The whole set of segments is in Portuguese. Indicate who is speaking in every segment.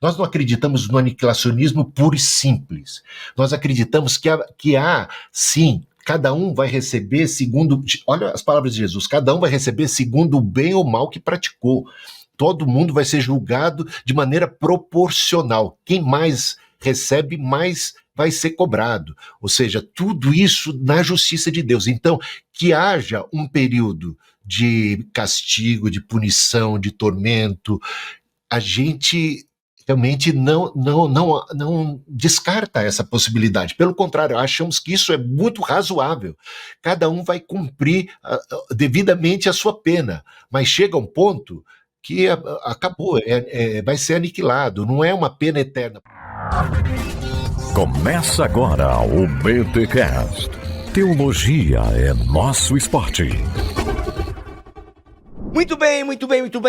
Speaker 1: Nós não acreditamos no aniquilacionismo puro e simples. Nós acreditamos que há, sim, cada um vai receber segundo... Olha as palavras de Jesus. Cada um vai receber segundo o bem ou mal que praticou. Todo mundo vai ser julgado de maneira proporcional. Quem mais recebe, mais vai ser cobrado. Ou seja, tudo isso na justiça de Deus. Então, que haja um período de castigo, de punição, de tormento, a gente realmente não descarta essa possibilidade. Pelo contrário, achamos que isso é muito razoável. Cada um vai cumprir devidamente a sua pena, mas chega um ponto que acabou, vai ser aniquilado, não é uma pena eterna.
Speaker 2: Começa agora o BTcast. Teologia é nosso esporte.
Speaker 3: Muito bem.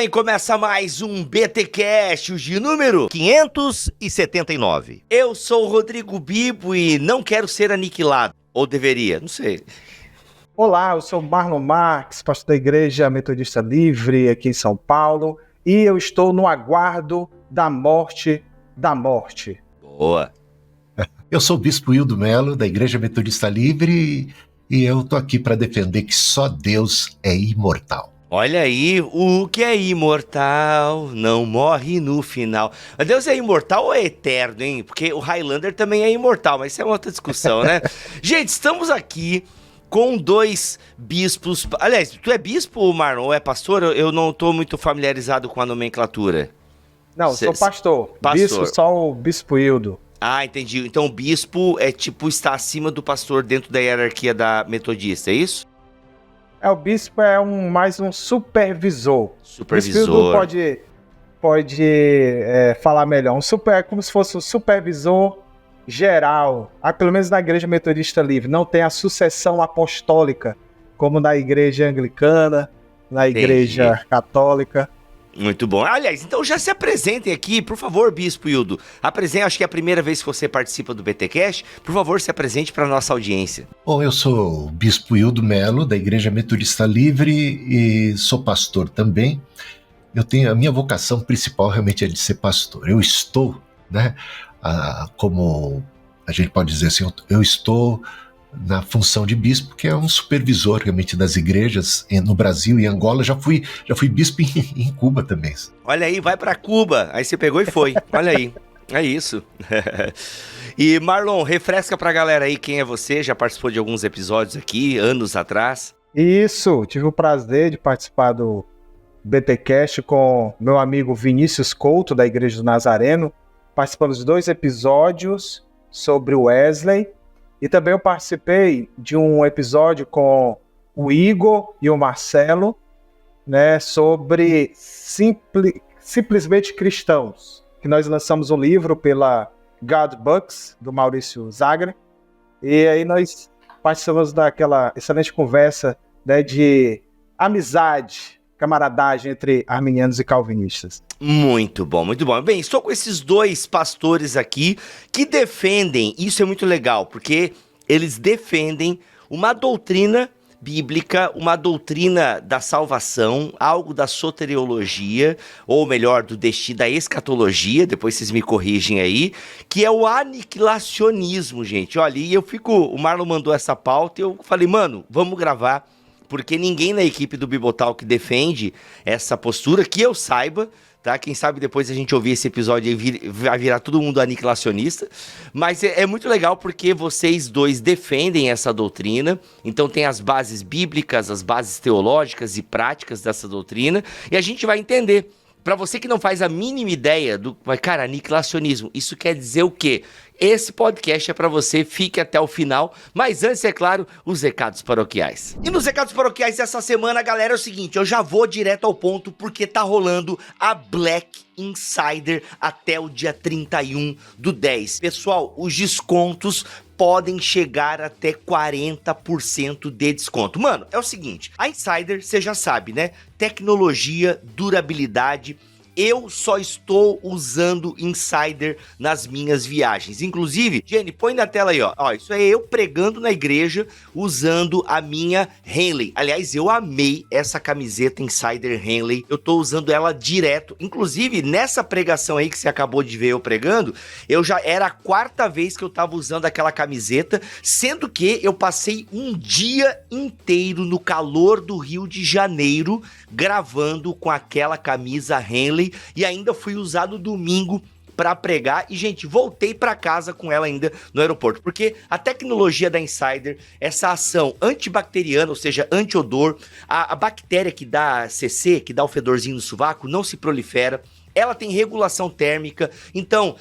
Speaker 3: Começa mais um BTcast, o de número 579. Eu sou o Rodrigo Bibo e não quero ser aniquilado. Ou deveria, não sei.
Speaker 4: Olá, eu sou Marlon Marques, pastor da Igreja Metodista Livre aqui em São Paulo, e eu estou no aguardo da morte da morte.
Speaker 3: Boa.
Speaker 1: Eu sou o Bispo Hildo Melo, da Igreja Metodista Livre, e eu tô aqui para defender que só Deus é imortal.
Speaker 3: Olha aí, o que é imortal não morre no final. Mas Deus é imortal ou é eterno, hein? Porque o Highlander também é imortal, mas isso é uma outra discussão, né? Gente, estamos aqui com dois bispos. Aliás, tu é bispo, Marlon, ou é pastor? Eu não tô muito familiarizado com a nomenclatura.
Speaker 4: Não, sou pastor. Bispo, só o Bispo Hildo.
Speaker 3: Ah, entendi. Então o bispo é tipo, está acima do pastor dentro da hierarquia da metodista, é isso?
Speaker 4: O bispo é mais um supervisor.
Speaker 3: Supervisor.
Speaker 4: O bispo pode falar melhor. É como se fosse um supervisor geral. Pelo menos na Igreja Metodista Livre. Não tem a sucessão apostólica, como na Igreja Anglicana, na Igreja Católica.
Speaker 3: Muito bom. Aliás, então já se apresentem aqui, por favor, Bispo Hildo. Acho que é a primeira vez que você participa do BTcast. Por favor, se apresente para a nossa audiência.
Speaker 1: Bom, eu sou o Bispo Hildo Melo, da Igreja Metodista Livre, e sou pastor também. A minha vocação principal realmente é de ser pastor. Eu estou, como a gente pode dizer assim, eu estou na função de bispo, que é um supervisor realmente das igrejas no Brasil e Angola. Já fui bispo em Cuba também.
Speaker 3: Olha aí, vai para Cuba. Aí você pegou e foi. Olha aí. É isso. E Marlon, refresca pra galera aí quem é você. Já participou de alguns episódios aqui, anos atrás.
Speaker 4: Isso, tive o prazer de participar do BTcast com meu amigo Vinícius Couto, da Igreja do Nazareno. Participamos de 2 episódios sobre o Wesley. E também eu participei de um episódio com o Igor e o Marcelo, sobre simplesmente cristãos, que nós lançamos um livro pela God Books, do Maurício Zagre, e aí nós participamos daquela excelente conversa de amizade, camaradagem entre arminianos e calvinistas.
Speaker 3: Muito bom, muito bom. Bem, estou com esses dois pastores aqui que defendem, isso é muito legal, porque eles defendem uma doutrina bíblica, uma doutrina da salvação, algo da soteriologia, ou melhor, do destino, da escatologia, depois vocês me corrigem aí, que é o aniquilacionismo, gente. Olha, e o Marlon mandou essa pauta e eu falei, mano, vamos gravar, porque ninguém na equipe do Bibotalk defende essa postura, que eu saiba, tá? Quem sabe depois a gente ouvir esse episódio e vai virar todo mundo aniquilacionista, mas é muito legal porque vocês dois defendem essa doutrina, então tem as bases bíblicas, as bases teológicas e práticas dessa doutrina, e a gente vai entender. Para você que não faz a mínima ideia do... Cara, aniquilacionismo, isso quer dizer o quê? Esse podcast é para você, fique até o final. Mas antes, é claro, os recados paroquiais. E nos recados paroquiais dessa semana, galera, é o seguinte, eu já vou direto ao ponto porque tá rolando a Black Insider até o dia 31/10. Pessoal, os descontos podem chegar até 40% de desconto. Mano, é o seguinte, a Insider, você já sabe, né? Tecnologia, durabilidade, eu só estou usando Insider nas minhas viagens. Inclusive, Jenny, põe na tela aí, ó. Ó, isso é eu pregando na igreja usando a minha Henley. Aliás, eu amei essa camiseta Insider Henley. Eu tô usando ela direto. Inclusive, nessa pregação aí que você acabou de ver eu pregando, eu já era a 4ª vez que eu tava usando aquela camiseta, sendo que eu passei um dia inteiro no calor do Rio de Janeiro gravando com aquela camisa Henley e ainda fui usar no domingo para pregar e, gente, voltei para casa com ela ainda no aeroporto, porque a tecnologia da Insider, essa ação antibacteriana, ou seja, anti-odor, a bactéria que dá CC, que dá o fedorzinho no sovaco, não se prolifera. Ela tem regulação térmica, então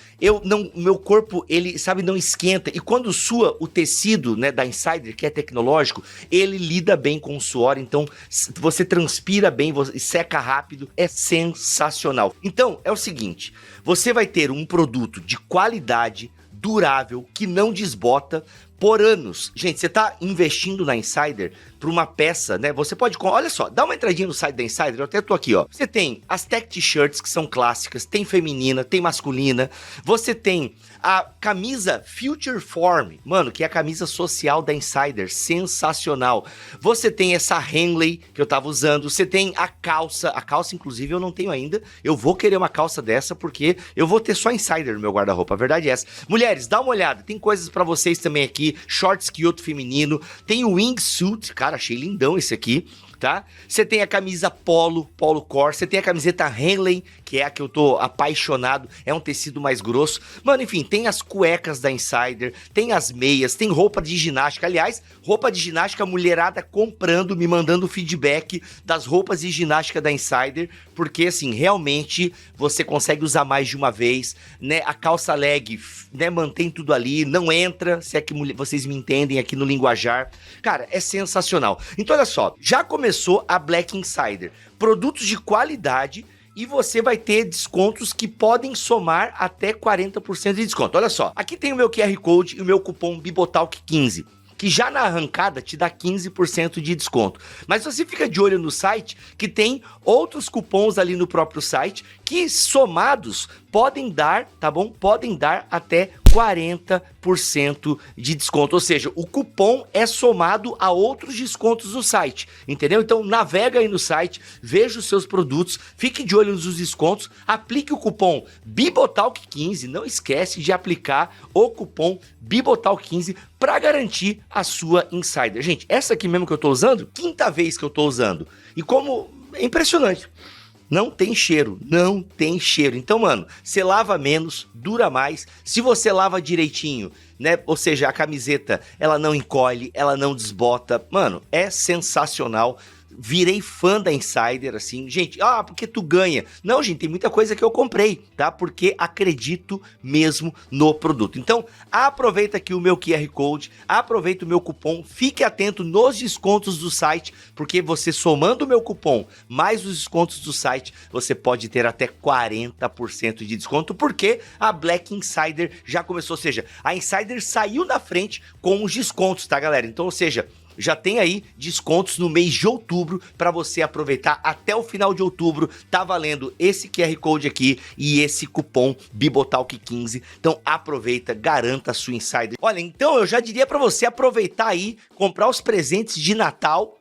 Speaker 3: meu corpo, ele, sabe, não esquenta. E quando sua o tecido, né, da Insider, que é tecnológico, ele lida bem com o suor, então você transpira bem, você seca rápido, é sensacional. Então, é o seguinte, você vai ter um produto de qualidade, durável, que não desbota, por anos. Gente, você tá investindo na Insider para uma peça, né? Você pode... Olha só, dá uma entradinha no site da Insider, eu até tô aqui, ó. Você tem as tech t-shirts, que são clássicas, tem feminina, tem masculina, você tem a camisa Future Form, mano, que é a camisa social da Insider, sensacional. Você tem essa Henley, que eu tava usando, você tem a calça inclusive eu não tenho ainda, eu vou querer uma calça dessa, porque eu vou ter só Insider no meu guarda-roupa, a verdade é essa. Mulheres, dá uma olhada, tem coisas pra vocês também aqui, shorts Kyoto feminino, tem o wingsuit, cara, achei lindão esse aqui, tá? Você tem a camisa Polo Core, você tem a camiseta Henley, que é a que eu tô apaixonado, é um tecido mais grosso. Mano, enfim, tem as cuecas da Insider, tem as meias, tem roupa de ginástica. Aliás, roupa de ginástica, mulherada comprando, me mandando feedback das roupas de ginástica da Insider, porque, assim, realmente você consegue usar mais de uma vez, né? A calça leg, né, mantém tudo ali, não entra, se é que vocês me entendem aqui no linguajar. Cara, é sensacional. Então, olha só, já começou a Black Insider. Produtos de qualidade e você vai ter descontos que podem somar até 40% de desconto. Olha só, aqui tem o meu QR Code e o meu cupom BIBOTALK15. Que já na arrancada te dá 15% de desconto. Mas você fica de olho no site que tem outros cupons ali no próprio site que somados podem dar, tá bom? Podem dar até 40% de desconto. Ou seja, o cupom é somado a outros descontos do site, entendeu? Então navega aí no site, veja os seus produtos, fique de olho nos descontos, aplique o cupom BIBOTALK15, não esquece de aplicar o cupom BIBOTALK15 para garantir a sua Insider. Gente, essa aqui mesmo que eu tô usando, 5ª vez que eu tô usando. E como é impressionante. Não tem cheiro, não tem cheiro. Então, mano, você lava menos, dura mais. Se você lava direitinho, né? Ou seja, a camiseta, ela não encolhe, ela não desbota. Mano, é sensacional. Virei fã da Insider, assim, gente, porque tu ganha. Não, gente, tem muita coisa que eu comprei, tá? Porque acredito mesmo no produto. Então, aproveita aqui o meu QR Code, aproveita o meu cupom, fique atento nos descontos do site, porque você somando o meu cupom mais os descontos do site, você pode ter até 40% de desconto, porque a Black Insider já começou, ou seja, a Insider saiu na frente com os descontos, tá, galera? Então, ou seja, já tem aí descontos no mês de outubro para você aproveitar até o final de outubro. Tá valendo esse QR Code aqui e esse cupom BIBOTALK15. Então aproveita, garanta a sua Insider. Olha, então eu já diria para você aproveitar aí, comprar os presentes de Natal.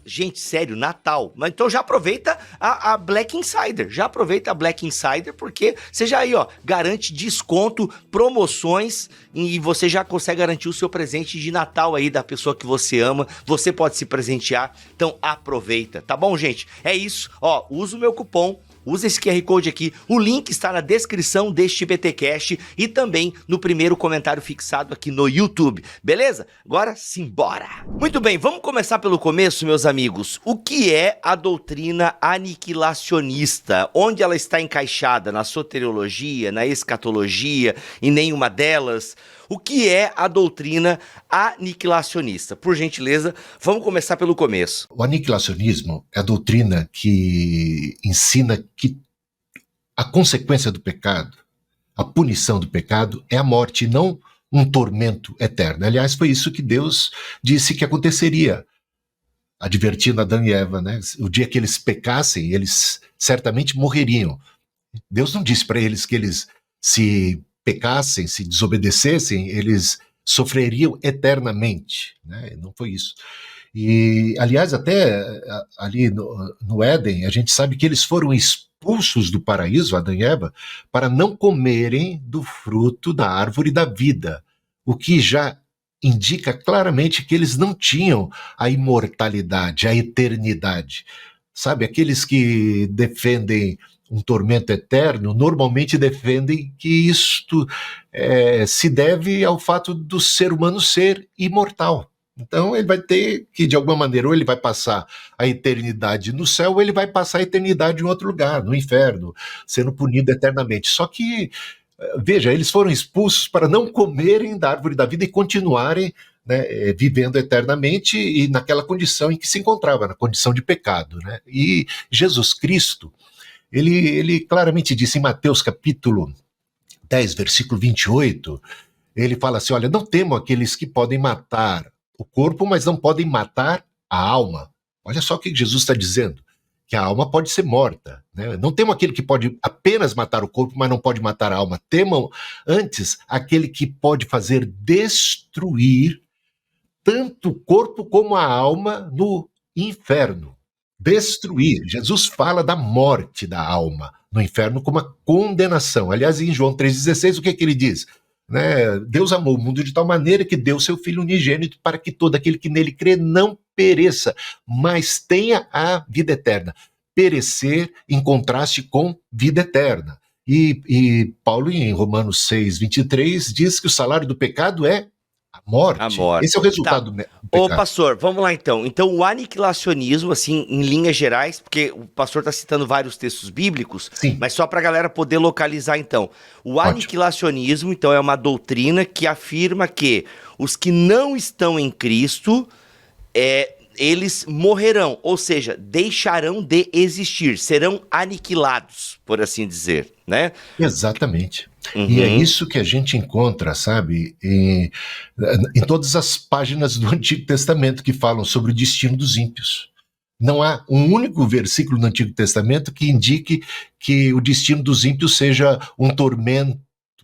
Speaker 3: Gente, sério, Natal. Mas então já aproveita a Black Insider. Já aproveita a Black Insider porque você já aí, ó, garante desconto, promoções e você já consegue garantir o seu presente de Natal aí da pessoa que você ama. Você pode se presentear, então aproveita, tá bom, gente? É isso, ó, usa o meu cupom, usa esse QR Code aqui, o link está na descrição deste BTcast e também no primeiro comentário fixado aqui no YouTube, beleza? Agora, simbora! Muito bem, vamos começar pelo começo, meus amigos. O que é a doutrina aniquilacionista? Onde ela está encaixada? Na soteriologia, na escatologia, em nenhuma delas? O que é a doutrina aniquilacionista? Por gentileza, vamos começar pelo começo.
Speaker 1: O aniquilacionismo é a doutrina que ensina que a consequência do pecado, a punição do pecado, é a morte, não um tormento eterno. Aliás, foi isso que Deus disse que aconteceria, advertindo Adão e Eva, né? O dia que eles pecassem, eles certamente morreriam. Deus não disse para eles que eles, se pecassem, se desobedecessem, eles sofreriam eternamente, né? Não foi isso. E, aliás, até ali no Éden, a gente sabe que eles foram expulsos do paraíso, Adão e Eva, para não comerem do fruto da árvore da vida, o que já indica claramente que eles não tinham a imortalidade, a eternidade. Sabe, aqueles que defendem um tormento eterno, normalmente defendem que isto se deve ao fato do ser humano ser imortal. Então ele vai ter que, de alguma maneira, ou ele vai passar a eternidade no céu, ou ele vai passar a eternidade em outro lugar, no inferno, sendo punido eternamente. Só que, veja, eles foram expulsos para não comerem da árvore da vida e continuarem, né, vivendo eternamente e naquela condição em que se encontrava, na condição de pecado, né? E Jesus Cristo, ele claramente disse em Mateus capítulo 10, versículo 28, ele fala assim, olha, não temam aqueles que podem matar o corpo, mas não podem matar a alma. Olha só o que Jesus está dizendo, que a alma pode ser morta, né? Não temam aquele que pode apenas matar o corpo, mas não pode matar a alma. Temam antes aquele que pode fazer destruir tanto o corpo como a alma no inferno. Destruir. Jesus fala da morte da alma no inferno como a condenação. Aliás, em João 3,16, o que é que ele diz? Né? Deus amou o mundo de tal maneira que deu seu Filho unigênito para que todo aquele que nele crê não pereça, mas tenha a vida eterna. Perecer em contraste com vida eterna. E Paulo, em Romanos 6,23, diz que o salário do pecado é a morte.
Speaker 3: A morte.
Speaker 1: Esse é o resultado do pecado.
Speaker 3: Ô, pastor, vamos lá então. Então, o aniquilacionismo, assim, em linhas gerais, porque o pastor está citando vários textos bíblicos,
Speaker 1: Sim.
Speaker 3: mas só para a galera poder localizar, então. O aniquilacionismo, então, é uma doutrina que afirma que os que não estão em Cristo, eles morrerão, ou seja, deixarão de existir, serão aniquilados, por assim dizer, né?
Speaker 1: Exatamente.
Speaker 3: Uhum.
Speaker 1: E é isso que a gente encontra, sabe, em todas as páginas do Antigo Testamento que falam sobre o destino dos ímpios. Não há um único versículo no Antigo Testamento que indique que o destino dos ímpios seja um tormento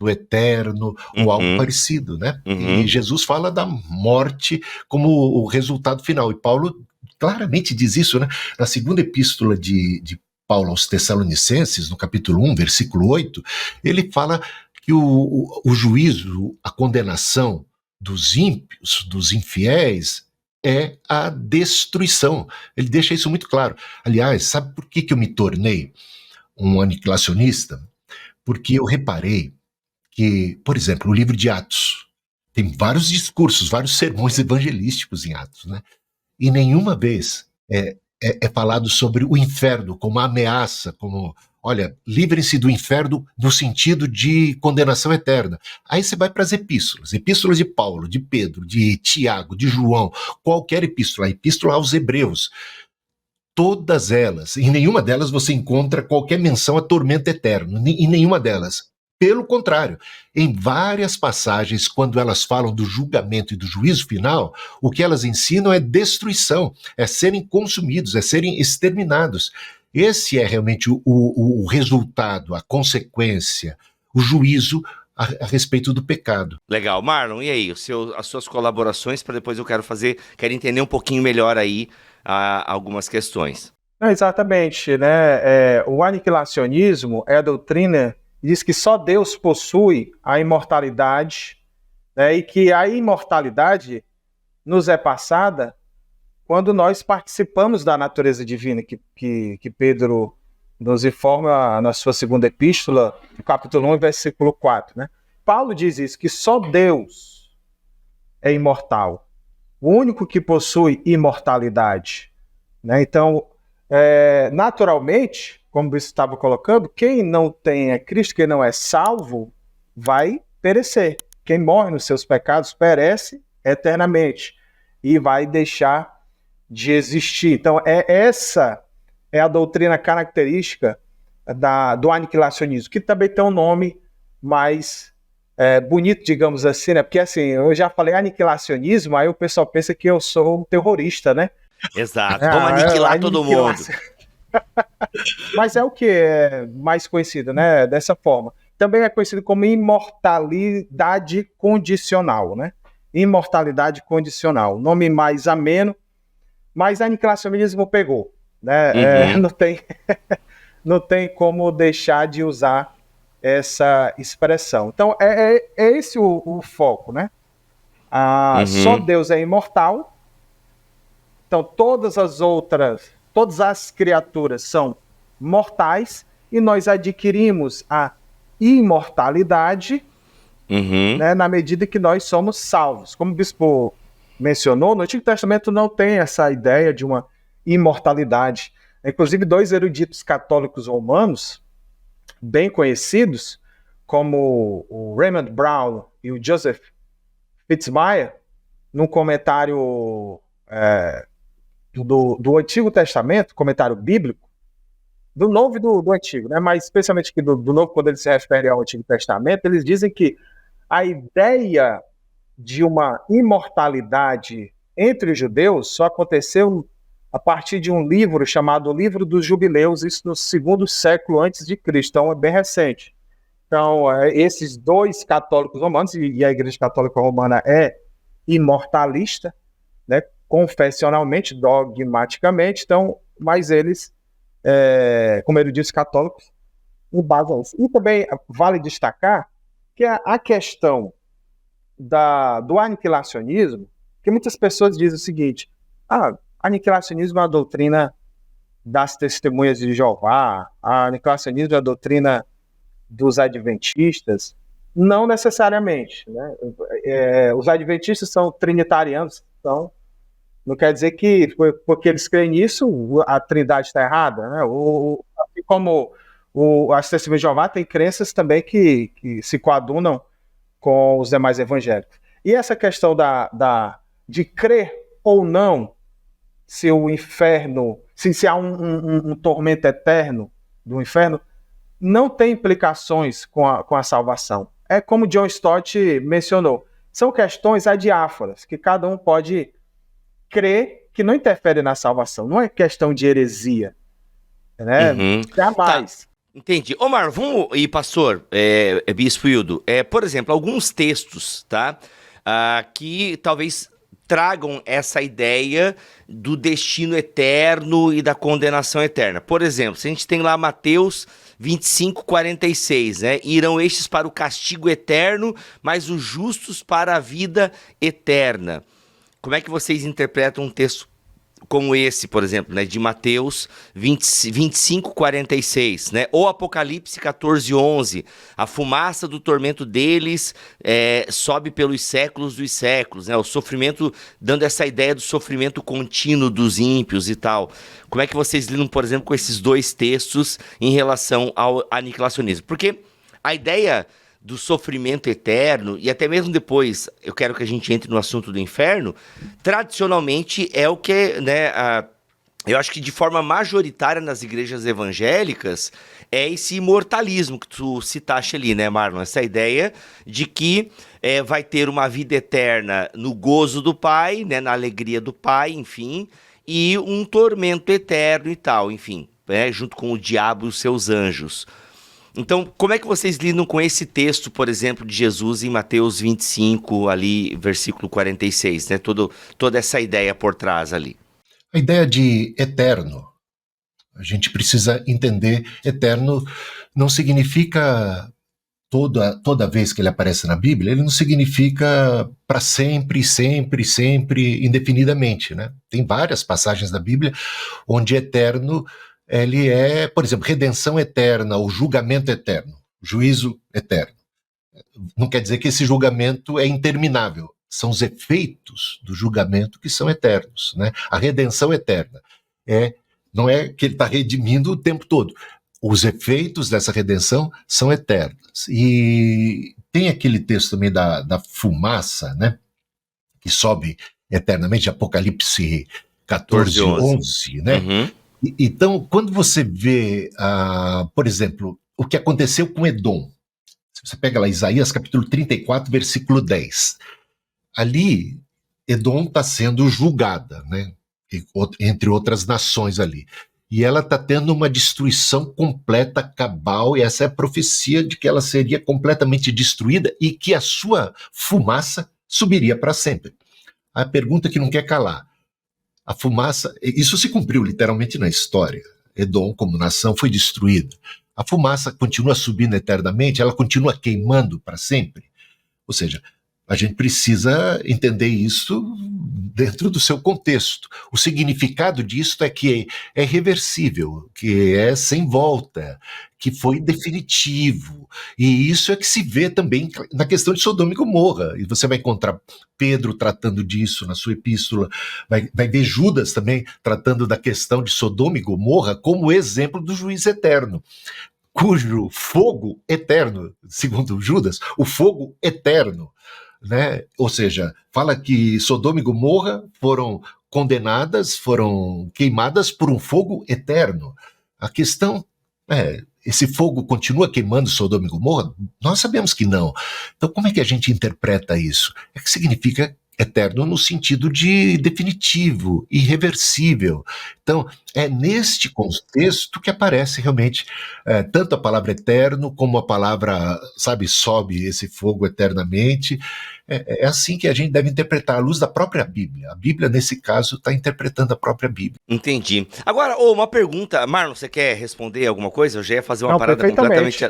Speaker 1: eterno ou algo parecido, né? E Jesus fala da morte como o resultado final. E Paulo claramente diz isso, né? Na segunda epístola de Paulo aos Tessalonicenses, no capítulo 1, versículo 8, ele fala que o juízo, a condenação dos ímpios, dos infiéis, é a destruição. Ele deixa isso muito claro. Aliás, sabe por que eu me tornei um aniquilacionista? Porque eu reparei que, por exemplo, o livro de Atos tem vários discursos, vários sermões evangelísticos em Atos, né? E nenhuma vez é falado sobre o inferno como ameaça, como, olha, livrem-se do inferno no sentido de condenação eterna. Aí você vai para as epístolas de Paulo, de Pedro, de Tiago, de João, qualquer epístola, a epístola aos Hebreus, todas elas, em nenhuma delas você encontra qualquer menção a tormento eterno, em nenhuma delas. Pelo contrário, em várias passagens, quando elas falam do julgamento e do juízo final, o que elas ensinam é destruição, é serem consumidos, é serem exterminados. Esse é realmente o resultado, a consequência, o juízo a respeito do pecado.
Speaker 3: Legal. Marlon, e aí? As suas colaborações, para depois eu quero entender um pouquinho melhor aí algumas questões.
Speaker 4: Exatamente, né? O aniquilacionismo é a doutrina diz que só Deus possui a imortalidade, né, e que a imortalidade nos é passada quando nós participamos da natureza divina, que Pedro nos informa na sua segunda epístola, no capítulo 1, versículo 4. Né? Paulo diz isso, que só Deus é imortal, o único que possui imortalidade. Né? Então, naturalmente, como você estava colocando, quem não tem Cristo, quem não é salvo, vai perecer. Quem morre nos seus pecados perece eternamente e vai deixar de existir. Então, essa é a doutrina característica do aniquilacionismo, que também tem um nome mais bonito, digamos assim, né? Porque assim, eu já falei aniquilacionismo, aí o pessoal pensa que eu sou um terrorista, né?
Speaker 3: Exato, vamos aniquilar todo mundo.
Speaker 4: Mas é o que é mais conhecido, né? Dessa forma. Também é conhecido como imortalidade condicional, né? Imortalidade condicional. Nome mais ameno, mas a aniquilacionismo pegou, né?
Speaker 3: Uhum.
Speaker 4: Não tem como deixar de usar essa expressão. Então, é esse o foco, né? Só
Speaker 3: Uhum.
Speaker 4: Deus é imortal, então todas as criaturas são mortais, e nós adquirimos a imortalidade,
Speaker 3: Uhum.
Speaker 4: né, na medida que nós somos salvos. Como o bispo mencionou, no Antigo Testamento não tem essa ideia de uma imortalidade. Inclusive, dois eruditos católicos romanos, bem conhecidos, como o Raymond Brown e o Joseph Fitzmyer, num comentário do Antigo Testamento, comentário bíblico, do Novo e do Antigo, né? Mas especialmente aqui do Novo, quando ele se refere ao Antigo Testamento, eles dizem que a ideia de uma imortalidade entre os judeus só aconteceu a partir de um livro chamado Livro dos Jubileus, isso no 2º século antes de Cristo, então é bem recente. Então, esses dois católicos romanos, e a Igreja Católica Romana é imortalista, né, confessionalmente, dogmaticamente, então, mas eles, como eruditos católicos, embasam isso. E também vale destacar que a questão do aniquilacionismo, que muitas pessoas dizem o seguinte: aniquilacionismo é a doutrina das testemunhas de Jeová, a aniquilacionismo é a doutrina dos adventistas. Não necessariamente, né? Os adventistas são trinitarianos, então não quer dizer que porque eles creem nisso a trindade está errada, né? Assim como as testemunhas de Jeová têm crenças também que se coadunam com os demais evangélicos. E essa questão de crer ou não se o inferno, se há um tormento eterno do inferno, não tem implicações com a salvação. É como John Stott mencionou, são questões adiáforas, que cada um pode crer, que não interfere na salvação. Não é questão de heresia, né?
Speaker 3: Uhum. Tá,
Speaker 4: Jamais.
Speaker 3: entendi. Omar, vamos e pastor, Bispo Hildo, por exemplo, alguns textos, tá? Que talvez tragam essa ideia do destino eterno e da condenação eterna. Por exemplo, se a gente tem lá Mateus 25:46, né? Irão estes para o castigo eterno, mas os justos para a vida eterna. Como é que vocês interpretam um texto como esse, por exemplo, né, de Mateus 25:46, né? Ou Apocalipse 14:11, a fumaça do tormento deles sobe pelos séculos dos séculos, né? O sofrimento, dando essa ideia do sofrimento contínuo dos ímpios e tal. Como é que vocês lidam, por exemplo, com esses dois textos em relação ao aniquilacionismo? Porque a ideia do sofrimento eterno, e até mesmo depois, eu quero que a gente entre no assunto do inferno, tradicionalmente é o que, né, eu acho que de forma majoritária nas igrejas evangélicas, é esse imortalismo que tu citaste ali, né, Marlon? Essa ideia de que vai ter uma vida eterna no gozo do Pai, né, na alegria do Pai, enfim, e um tormento eterno e tal, enfim, junto com o diabo e os seus anjos. Então, como é que vocês lidam com esse texto, por exemplo, de Jesus em Mateus 25, ali, versículo 46, né? Toda essa ideia por trás ali.
Speaker 1: A ideia de eterno, a gente precisa entender, eterno não significa toda vez que ele aparece na Bíblia, ele não significa para sempre, sempre, sempre, indefinidamente, né? Tem várias passagens da Bíblia onde eterno ele é, por exemplo, redenção eterna, ou julgamento eterno, juízo eterno. Não quer dizer que esse julgamento é interminável. São os efeitos do julgamento que são eternos, né? A redenção eterna não é que ele está redimindo o tempo todo. Os efeitos dessa redenção são eternos. E tem aquele texto também da fumaça, né? Que sobe eternamente, Apocalipse 14:11, né?
Speaker 3: Uhum.
Speaker 1: Então, quando você vê, por exemplo, o que aconteceu com Edom, você pega lá Isaías capítulo 34, versículo 10, ali Edom está sendo julgada, né, entre outras nações ali. e ela está tendo uma destruição completa, cabal, e essa é a profecia de que ela seria completamente destruída e que a sua fumaça subiria para sempre. A pergunta que não quer calar: a fumaça, isso se cumpriu literalmente na história. Edom, como nação, foi destruída. A fumaça continua subindo eternamente, ela continua queimando para sempre. Ou seja, a gente precisa entender isso dentro do seu contexto. O significado disso é que é irreversível, que é sem volta, que foi definitivo. E isso é que se vê também na questão de Sodoma e Gomorra. E você vai encontrar Pedro tratando disso na sua epístola, vai ver Judas também tratando da questão de Sodoma e Gomorra como exemplo do juízo eterno, cujo fogo eterno, segundo Judas, o fogo eterno, né? Ou seja, fala que Sodoma e Gomorra foram condenadas, foram queimadas por um fogo eterno. A questão é, esse fogo continua queimando Sodoma e Gomorra? Nós sabemos que não. Então como é que a gente interpreta isso? É que significa eterno no sentido de definitivo, irreversível. Então, é neste contexto que aparece realmente tanto a palavra eterno, como a palavra, sabe, sobe esse fogo eternamente. É assim que a gente deve interpretar à luz da própria Bíblia. A Bíblia, nesse caso, está interpretando a própria Bíblia.
Speaker 3: Entendi. Agora, uma pergunta. Marlon, você quer responder alguma coisa? Eu já ia fazer uma parada completamente...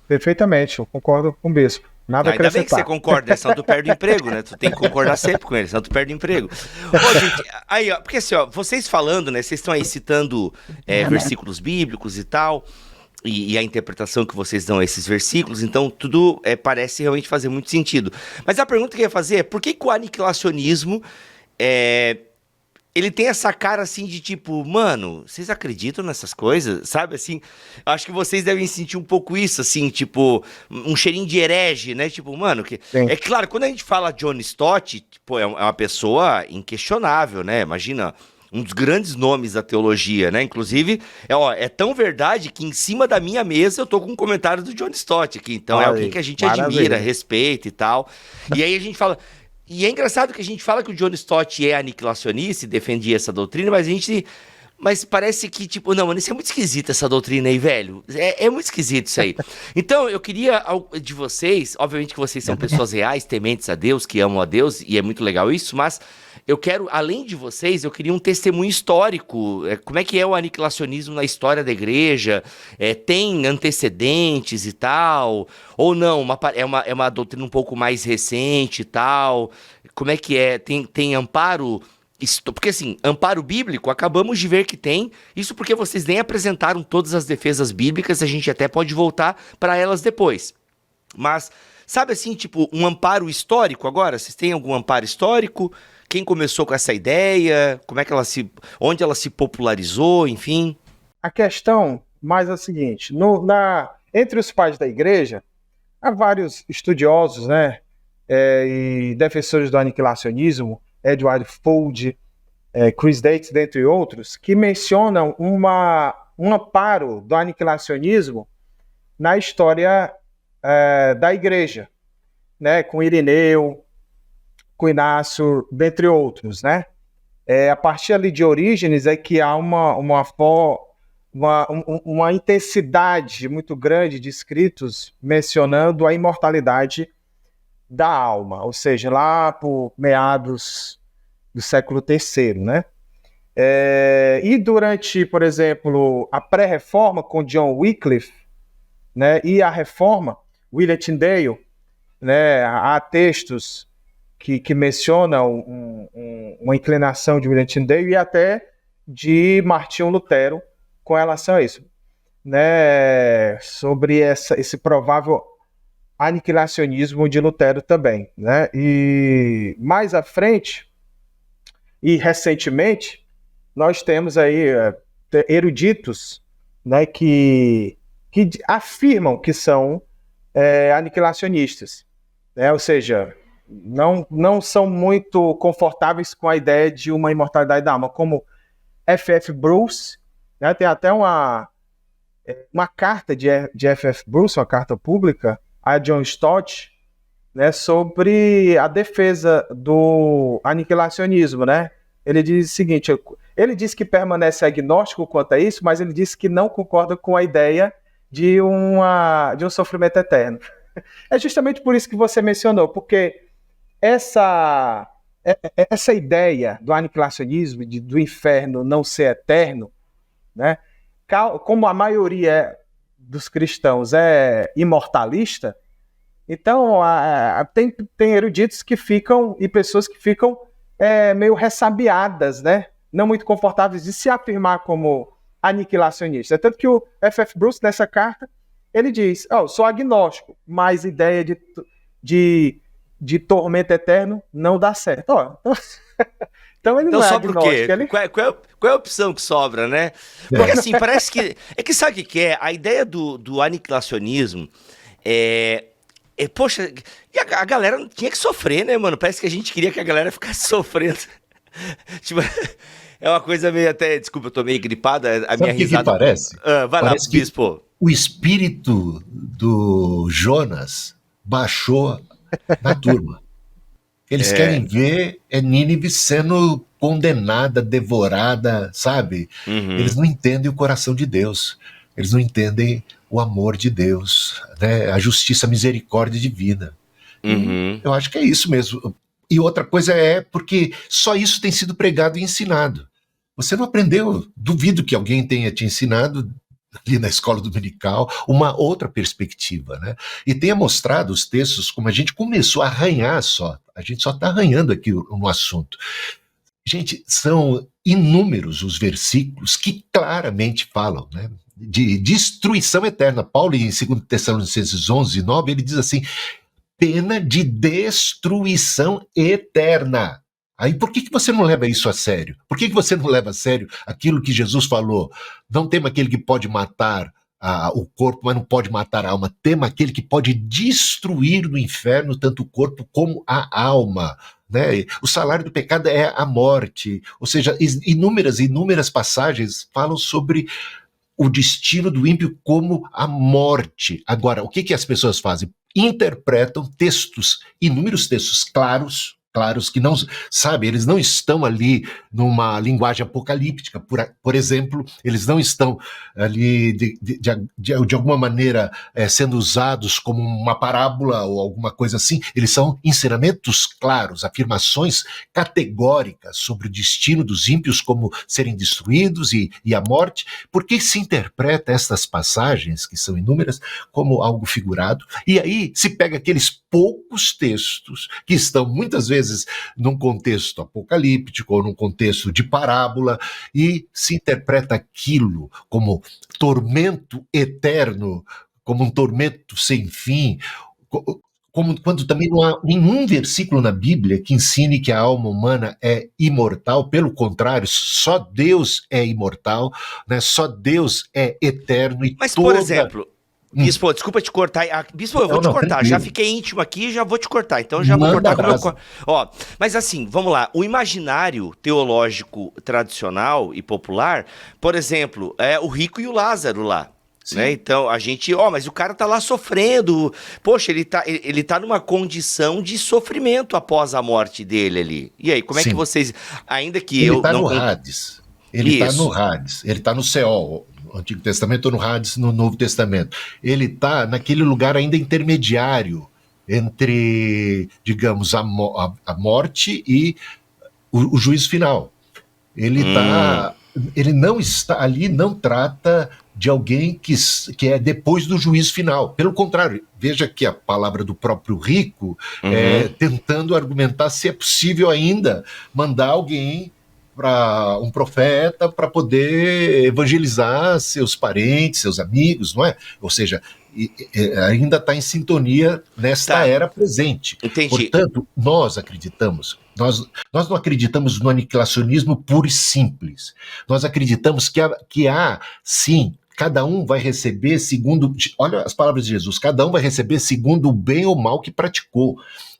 Speaker 4: Perfeitamente, eu concordo com o Bispo. Nada a acrescentar.
Speaker 3: Ainda bem que você concorda, senão tu perde o emprego, né? Tu tem que concordar sempre com ele, senão tu perde o emprego. Ô, gente, aí, ó, porque assim, ó, vocês falando, né? Vocês estão aí citando versículos bíblicos e tal, e a interpretação que vocês dão a esses versículos, então tudo parece realmente fazer muito sentido. Mas a pergunta que eu ia fazer é, por que o aniquilacionismo ele tem essa cara assim de tipo, mano, vocês acreditam nessas coisas? Sabe, assim, acho que vocês devem sentir um pouco isso, assim, tipo, um cheirinho de herege, né? Tipo, mano, é claro, quando a gente fala John Stott, tipo, é uma pessoa inquestionável, né? Imagina, um dos grandes nomes da teologia, né? Inclusive, é tão verdade que em cima da minha mesa eu tô com um comentário do John Stott aqui, então é alguém que a gente admira, respeita e tal. E aí a gente fala... E é engraçado que a gente fala que o John Stott é aniquilacionista e defendia essa doutrina, mas parece que, tipo, não, mano, isso é muito esquisito essa doutrina aí, velho. É muito esquisito isso aí. Então, eu queria de vocês, obviamente que vocês são pessoas reais, tementes a Deus, que amam a Deus, e é muito legal isso, mas eu quero, além de vocês, eu queria um testemunho histórico. Como é que é o aniquilacionismo na história da igreja? Tem antecedentes e tal? Ou não? É uma doutrina um pouco mais recente e tal? Como é que é? Tem amparo... Porque assim, amparo bíblico, acabamos de ver que tem, isso porque vocês nem apresentaram todas as defesas bíblicas, a gente até pode voltar para elas depois. Mas, sabe assim, tipo, um amparo histórico agora? Vocês têm algum amparo histórico? Quem começou com essa ideia? Como é que onde ela se popularizou, enfim?
Speaker 4: A questão mais é a seguinte, entre os pais da igreja, há vários estudiosos, né, e defensores do aniquilacionismo, Edward Fuld, Chris Dates, dentre outros, que mencionam um amparo do aniquilacionismo na história da igreja, né, com Irineu, com Inácio, dentre outros, né? A partir ali de Orígenes é que há uma intensidade muito grande de escritos mencionando a imortalidade da alma, ou seja, lá por meados do século III, né? E durante, por exemplo, a pré-reforma com John Wycliffe, né, e a reforma, William Tyndale, né, há textos que mencionam uma inclinação de William Tyndale e até de Martinho Lutero com relação a isso, né, sobre esse provável aniquilacionismo de Lutero também, né? E mais à frente e recentemente nós temos aí eruditos, né, que afirmam que são aniquilacionistas, né? Ou seja, não são muito confortáveis com a ideia de uma imortalidade da alma, como F.F. Bruce, né? Tem até uma carta de F.F. Bruce, uma carta pública a John Stott, né, sobre a defesa do aniquilacionismo, né? ele diz o seguinte, ele diz que permanece agnóstico quanto a isso, mas ele diz que não concorda com a ideia de um sofrimento eterno. É justamente por isso que você mencionou, porque essa ideia do aniquilacionismo, do inferno não ser eterno, né? Como a maioria dos cristãos é imortalista, então tem eruditos que ficam, e pessoas que ficam meio ressabiadas, né? Não muito confortáveis de se afirmar como aniquilacionista. Tanto que o F.F. Bruce, nessa carta, ele diz, sou agnóstico, mas ideia de tormento eterno não dá certo. Então ele não é
Speaker 3: sobra
Speaker 4: agnóstico.
Speaker 3: o quê?
Speaker 4: Ele...
Speaker 3: Qual é a opção que sobra, né? Porque assim, parece que... É que sabe o que é? A ideia do aniquilacionismo poxa, e a galera tinha que sofrer, né, mano? Parece que a gente queria que a galera ficasse sofrendo. Tipo, é uma coisa meio até... Desculpa, eu tô meio gripado, a minha risada...
Speaker 1: que parece?
Speaker 3: Vai
Speaker 1: Parece
Speaker 3: lá,
Speaker 1: que
Speaker 3: bispo.
Speaker 1: o espírito do Jonas baixou na turma. Eles querem ver Nínive sendo condenada, devorada, sabe?
Speaker 3: Uhum.
Speaker 1: Eles não entendem o coração de Deus. Eles não entendem o amor de Deus, né? A justiça, a misericórdia divina.
Speaker 3: Uhum.
Speaker 1: Eu acho que é isso mesmo. E outra coisa porque só isso tem sido pregado e ensinado. Você não aprendeu, duvido que alguém tenha te ensinado ali na escola dominical, uma outra perspectiva, né? E tenha mostrado os textos como a gente começou a arranhar só. A gente só está arranhando aqui no assunto. Gente, são inúmeros os versículos que claramente falam, né, de destruição eterna. Paulo, em 2 Tessalonicenses 11, 9, ele diz assim, pena de destruição eterna. Aí por que você não leva isso a sério? Por que você não leva a sério aquilo que Jesus falou? Não tema aquele que pode matar o corpo, mas não pode matar a alma. Tema aquele que pode destruir no inferno tanto o corpo como a alma. Né? O salário do pecado é a morte. Ou seja, inúmeras passagens falam sobre o destino do ímpio como a morte. Agora, o que as pessoas fazem? Interpretam inúmeros textos claros que não, sabe, eles não estão ali numa linguagem apocalíptica, por exemplo, eles não estão ali de alguma maneira sendo usados como uma parábola ou alguma coisa assim, eles são ensinamentos claros, afirmações categóricas sobre o destino dos ímpios como serem destruídos e a morte. Por que se interpreta estas passagens, que são inúmeras, como algo figurado? E aí se pega aqueles poucos textos que estão muitas vezes num contexto apocalíptico ou num contexto de parábola e se interpreta aquilo como tormento eterno, como um tormento sem fim, quando também não há nenhum versículo na Bíblia que ensine que a alma humana é imortal. Pelo contrário, só Deus é imortal, né? Só Deus é eterno.
Speaker 3: Mas, por exemplo... Bispo, desculpa te cortar. Bispo, eu vou te cortar.
Speaker 1: Tranquilo.
Speaker 3: Já fiquei íntimo aqui e já vou te cortar. Então já vou cortar com o meu... Mas assim, vamos lá. O imaginário teológico tradicional e popular, por exemplo, é o rico e o Lázaro lá. Né? Então a gente, mas o cara tá lá sofrendo. Poxa, ele tá numa condição de sofrimento após a morte dele ali. E aí, como é que vocês... Ainda que
Speaker 1: ele tá no Hades. Ele tá no Hades. Ele tá no Seol. No Antigo Testamento ou no Hades no Novo Testamento. Ele está naquele lugar ainda intermediário entre, digamos, a morte e o juízo final. Ele não está ali, não trata de alguém que é depois do juízo final. Pelo contrário, veja que a palavra do próprio rico tentando argumentar se é possível ainda mandar alguém para um profeta para poder evangelizar seus parentes, seus amigos, não é? Ou seja, ainda está em sintonia nesta era presente.
Speaker 3: Entendi.
Speaker 1: Portanto, nós acreditamos, nós não acreditamos no aniquilacionismo puro e simples. Nós acreditamos que há, sim, cada um vai receber segundo... Olha as palavras de Jesus. Cada um vai receber segundo o bem ou mal que praticou.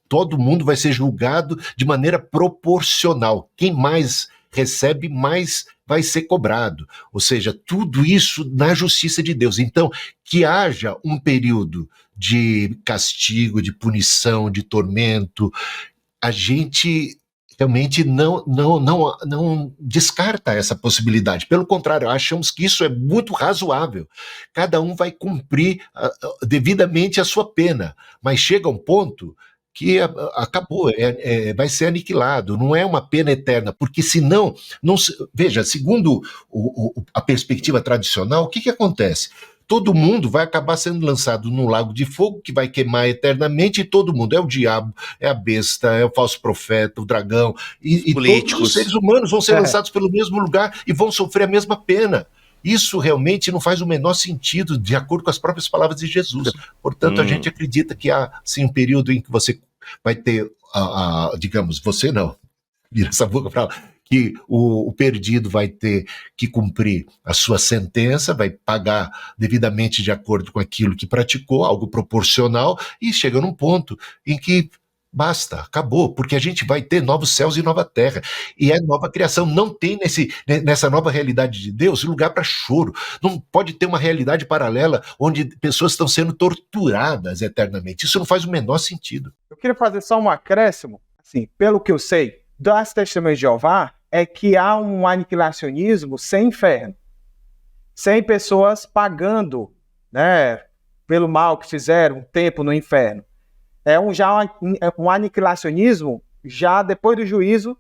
Speaker 1: Todo mundo vai ser julgado de maneira proporcional. Quem mais recebe, mais vai ser cobrado. Ou seja, tudo isso na justiça de Deus. Então, que haja um período de castigo, de punição, de tormento, a gente realmente não descarta essa possibilidade. Pelo contrário, achamos que isso é muito razoável. Cada um vai cumprir devidamente a sua pena, mas chega um ponto que acabou, vai ser aniquilado, não é uma pena eterna, porque senão, veja, segundo a perspectiva tradicional, o que acontece? Todo mundo vai acabar sendo lançado num lago de fogo que vai queimar eternamente, e todo mundo, é o diabo, é a besta, é o falso profeta, o dragão, e todos os seres humanos vão ser lançados pelo mesmo lugar e vão sofrer a mesma pena. Isso realmente não faz o menor sentido, de acordo com as próprias palavras de Jesus. Portanto, a gente acredita que há, sim, um período em que você vai ter, digamos, você não, vira essa boca para lá, que o perdido vai ter que cumprir a sua sentença, vai pagar devidamente de acordo com aquilo que praticou, algo proporcional, e chega num ponto em que basta, acabou, porque a gente vai ter novos céus e nova terra, e é nova criação. Não tem nessa nova realidade de Deus lugar para choro. Não pode ter uma realidade paralela onde pessoas estão sendo torturadas eternamente. Isso não faz o menor sentido.
Speaker 4: Eu queria fazer só um acréscimo, assim, pelo que eu sei das Testemunhas de Jeová, é que há um aniquilacionismo sem inferno, sem pessoas pagando, né, pelo mal que fizeram um tempo no inferno. É um aniquilacionismo já depois do juízo,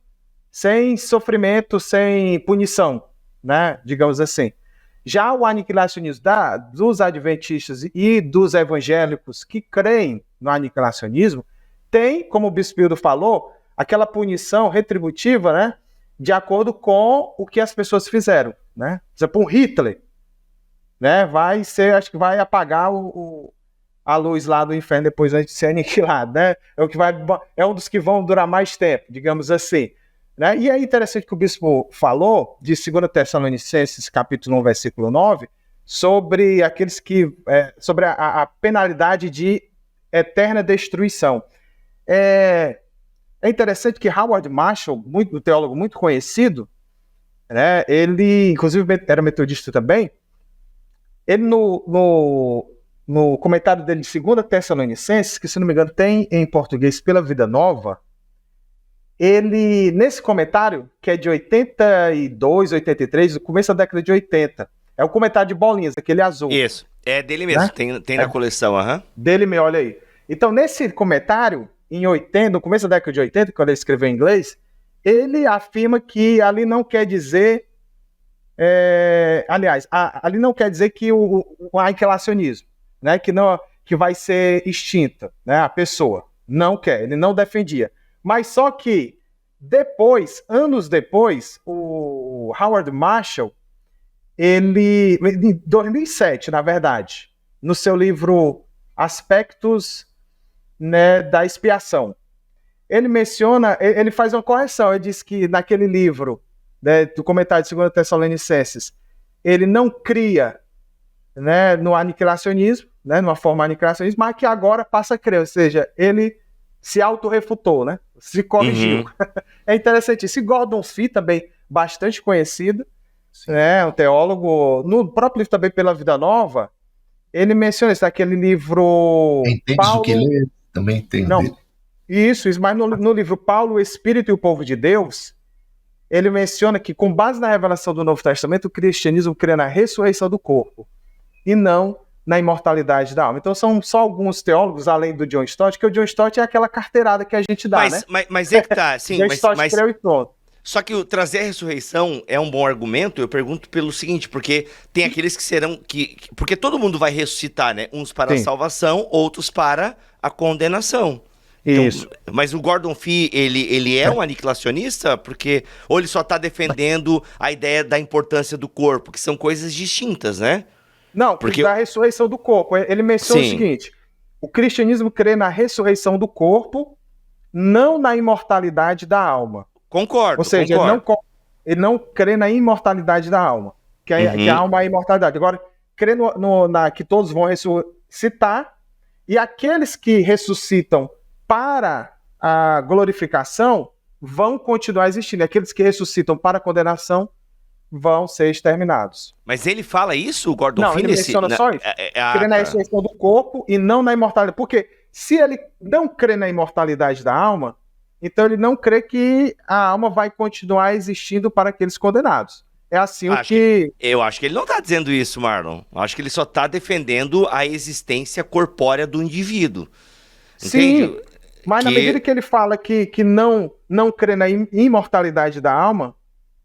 Speaker 4: sem sofrimento, sem punição, né? Digamos assim. Já o aniquilacionismo dos adventistas e dos evangélicos que creem no aniquilacionismo tem, como o Bispo Hildo falou, aquela punição retributiva, né? De acordo com o que as pessoas fizeram, né? Por exemplo, um Hitler, né? Acho que vai apagar a luz lá do inferno depois de ser aniquilado, né? É um dos que vão durar mais tempo, digamos assim, né? E é interessante que o bispo falou de 2 Tessalonicenses, capítulo 1, versículo 9, sobre aqueles que sobre a penalidade de eterna destruição. É interessante que Howard Marshall, um teólogo muito conhecido, né? Ele, inclusive, era metodista também. Ele no comentário dele de 2 Tessalonicenses, que se não me engano tem em português pela Vida Nova, ele, nesse comentário, que é de 82, 83, no começo da década de 80, é o comentário de bolinhas, aquele azul.
Speaker 3: Isso, é dele mesmo, né? tem na coleção,
Speaker 4: Dele mesmo, olha aí. Então, nesse comentário, no começo da década de 80, quando ele escreveu em inglês, ele afirma que ali não quer dizer, ali não quer dizer que o aniquilacionismo, né, que vai ser extinta, né, a pessoa. Não quer, ele não defendia. Mas só que depois, anos depois, o Howard Marshall, ele, em 2007, na verdade, no seu livro Aspectos, né, da Expiação, ele faz uma correção, ele diz que naquele livro, né, do comentário de 2 Tessalonicenses, ele não cria, né, no aniquilacionismo, né, numa forma aniquilacionismo, mas que agora passa a crer, ou seja, ele se autorrefutou, né, se corrigiu. É interessante isso. E Gordon Fee, também bastante conhecido, né, um teólogo, no próprio livro também pela Vida Nova, ele menciona isso, naquele livro...
Speaker 1: Entendes o que lê? Também tem...
Speaker 4: Não, isso, mas no livro Paulo, o Espírito e o Povo de Deus, ele menciona que, com base na revelação do Novo Testamento, o cristianismo crê na ressurreição do corpo e não na imortalidade da alma. Então são só alguns teólogos, além do John Stott, que o John Stott é aquela carteirada que a gente dá, né?
Speaker 3: Mas é que tá, sim,
Speaker 4: John Stott creu e pronto.
Speaker 3: Só que trazer a ressurreição é um bom argumento, eu pergunto pelo seguinte, porque tem aqueles que serão... porque todo mundo vai ressuscitar, né? Uns para a salvação, outros para a condenação.
Speaker 4: Isso.
Speaker 3: Então, mas o Gordon Fee, ele é um aniquilacionista? Ou ele só está defendendo a ideia da importância do corpo, que são coisas distintas, né?
Speaker 4: Não, porque da ressurreição do corpo. Ele menciona o seguinte: o cristianismo crê na ressurreição do corpo, não na imortalidade da alma.
Speaker 3: Concordo.
Speaker 4: Ou seja, ele não crê na imortalidade da alma, que a alma é a imortalidade. Agora, crê que todos vão ressuscitar, e aqueles que ressuscitam para a glorificação vão continuar existindo. Aqueles que ressuscitam para a condenação vão ser exterminados.
Speaker 3: Mas ele fala isso, o Gordon Fee?
Speaker 4: Não, ele menciona só isso. Crê na ressurreição do corpo e não na imortalidade. Porque se ele não crê na imortalidade da alma, Então ele não crê que a alma vai continuar existindo para aqueles condenados. É assim
Speaker 3: Eu acho que ele não está dizendo isso, Marlon. Eu acho que ele só está defendendo a existência corpórea do indivíduo.
Speaker 4: Sim,
Speaker 3: Entende?
Speaker 4: mas na medida que ele fala que não crê na imortalidade da alma,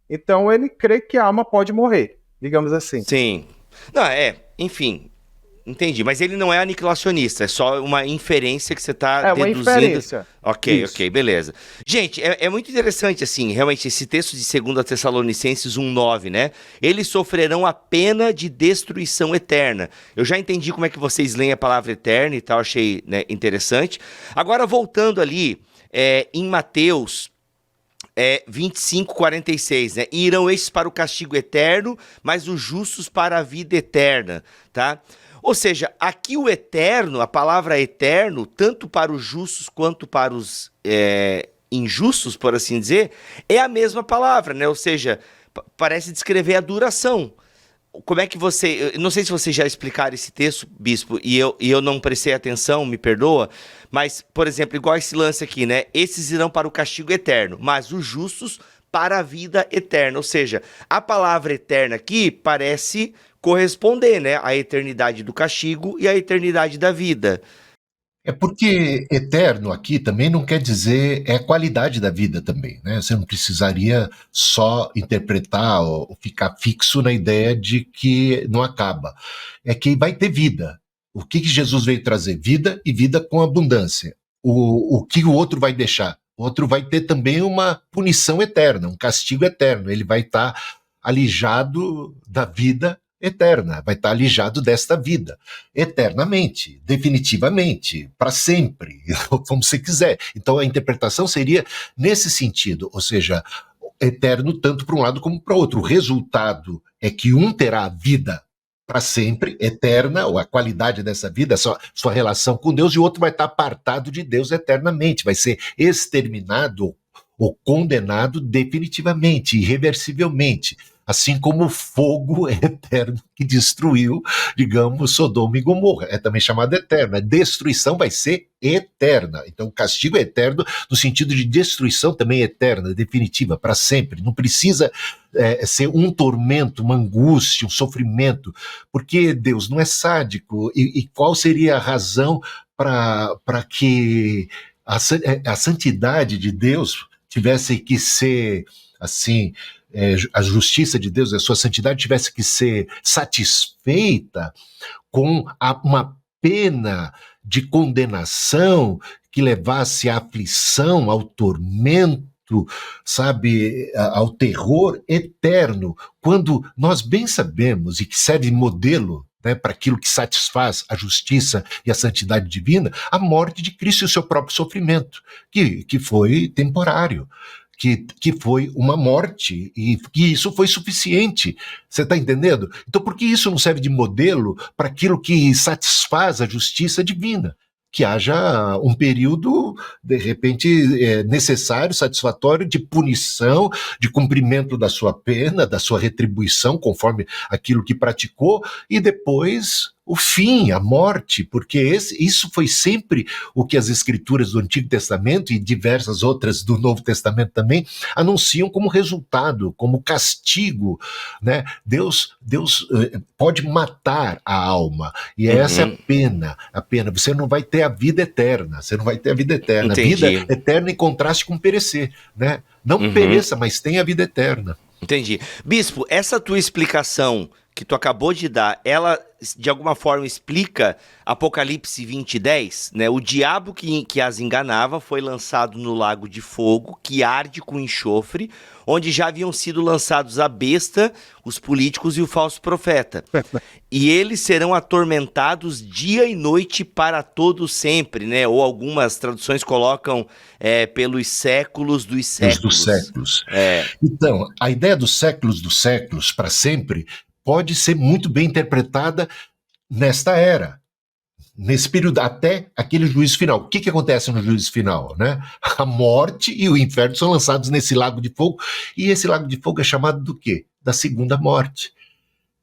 Speaker 4: então ele crê que a alma pode morrer, digamos assim.
Speaker 3: Sim. Não, enfim, entendi. Mas ele não é aniquilacionista, é só uma inferência que você está
Speaker 4: uma
Speaker 3: deduzindo.
Speaker 4: inferência.
Speaker 3: Ok,
Speaker 4: Isso.
Speaker 3: ok, beleza. Gente, é muito interessante, assim, realmente, esse texto de 2 Tessalonicenses 1,9, né? Eles sofrerão a pena de destruição eterna. Eu já entendi como é que vocês leem a palavra eterna e tal, achei, né, interessante. Agora, voltando ali, em Mateus 25:46, né? E irão estes para o castigo eterno, mas os justos para a vida eterna, tá? Ou seja, aqui o eterno, a palavra eterno, tanto para os justos quanto para os injustos, por assim dizer, é a mesma palavra, né? Ou seja, parece descrever a duração. Como é que você... Eu não sei se vocês já explicaram esse texto, Bispo, e eu não prestei atenção, me perdoa, mas, por exemplo, igual esse lance aqui, né? Esses irão para o castigo eterno, mas os justos para a vida eterna. Ou seja, a palavra eterna aqui parece corresponder, né? À eternidade do castigo e à eternidade da vida.
Speaker 1: É porque eterno aqui também não quer dizer a qualidade da vida também, né? Você não precisaria só interpretar ou ficar fixo na ideia de que não acaba. É que vai ter vida. O que Jesus veio trazer? Vida e vida com abundância. O que o outro vai deixar? O outro vai ter também uma punição eterna, um castigo eterno. Ele vai estar alijado da vida eterna, vai estar alijado desta vida, eternamente, definitivamente, para sempre, como você quiser. Então a interpretação seria nesse sentido, ou seja, eterno tanto para um lado como para o outro. O resultado é que um terá vida para sempre, eterna, ou a qualidade dessa vida, sua relação com Deus, e o outro vai estar apartado de Deus eternamente, vai ser exterminado ou condenado definitivamente, irreversivelmente. Assim como o fogo eterno que destruiu, digamos, Sodoma e Gomorra. É também chamado eterno. A destruição vai ser eterna. Então, o castigo é eterno no sentido de destruição também eterna, definitiva, para sempre. Não precisa ser um tormento, uma angústia, um sofrimento, porque Deus não é sádico. E qual seria a razão para que a santidade de Deus tivesse que ser assim... a justiça de Deus, a sua santidade tivesse que ser satisfeita com uma pena de condenação que levasse à aflição, ao tormento, sabe, ao terror eterno, quando nós bem sabemos, e que serve modelo, né, para aquilo que satisfaz a justiça e a santidade divina, a morte de Cristo e o seu próprio sofrimento, que foi temporário. Que foi uma morte e que isso foi suficiente. Você está entendendo? Então, por que isso não serve de modelo para aquilo que satisfaz a justiça divina? Que haja um período, de repente, necessário, satisfatório, de punição, de cumprimento da sua pena, da sua retribuição, conforme aquilo que praticou, e depois o fim, a morte, porque isso foi sempre o que as escrituras do Antigo Testamento e diversas outras do Novo Testamento também anunciam como resultado, como castigo, né? Deus pode matar a alma, e essa é a pena. Você não vai ter a vida eterna,
Speaker 3: Entendi.
Speaker 1: Vida eterna em contraste com perecer, né? Não pereça, mas tenha a vida eterna.
Speaker 3: Entendi. Bispo, essa tua explicação que tu acabou de dar, ela de alguma forma explica Apocalipse 20:10, né? O diabo que as enganava foi lançado no lago de fogo, que arde com enxofre, onde já haviam sido lançados a besta, os políticos e o falso profeta. E eles serão atormentados dia e noite para todo sempre, né? Ou algumas traduções colocam pelos séculos dos séculos.
Speaker 1: Dos séculos. Então, a ideia dos séculos para sempre pode ser muito bem interpretada nesta era, nesse período, até aquele juízo final. O que acontece no juízo final, né? A morte e o inferno são lançados nesse lago de fogo, e esse lago de fogo é chamado do quê? Da segunda morte.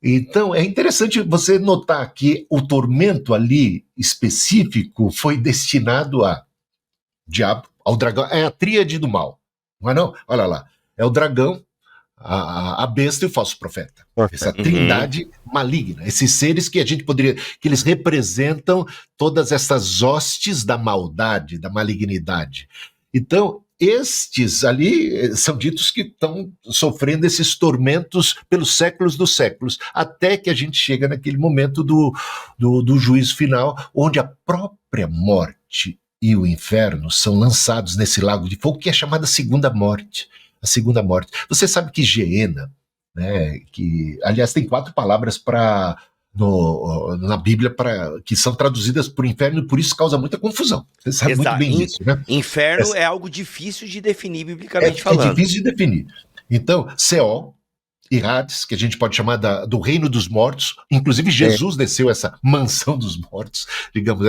Speaker 1: Então, é interessante você notar que o tormento ali específico foi destinado a diabo, ao dragão, é a tríade do mal, não é não? Olha lá, é o dragão, a besta e o falso profeta. Essa trindade maligna, esses seres que a gente poderia, que eles representam todas essas hostes da maldade, da malignidade. Então, estes ali são ditos que estão sofrendo esses tormentos pelos séculos dos séculos, até que a gente chega naquele momento do juízo final, onde a própria morte e o inferno são lançados nesse lago de fogo, que é chamada segunda morte. A segunda morte. Você sabe que Geena, né, que, aliás, tem 4 palavras na Bíblia que são traduzidas por inferno, e por isso causa muita confusão. Você sabe muito bem disso, né?
Speaker 3: Inferno é algo difícil de definir biblicamente falando.
Speaker 1: É difícil de definir. Então, Seol e Hades, que a gente pode chamar do reino dos mortos, inclusive Jesus desceu essa mansão dos mortos, digamos,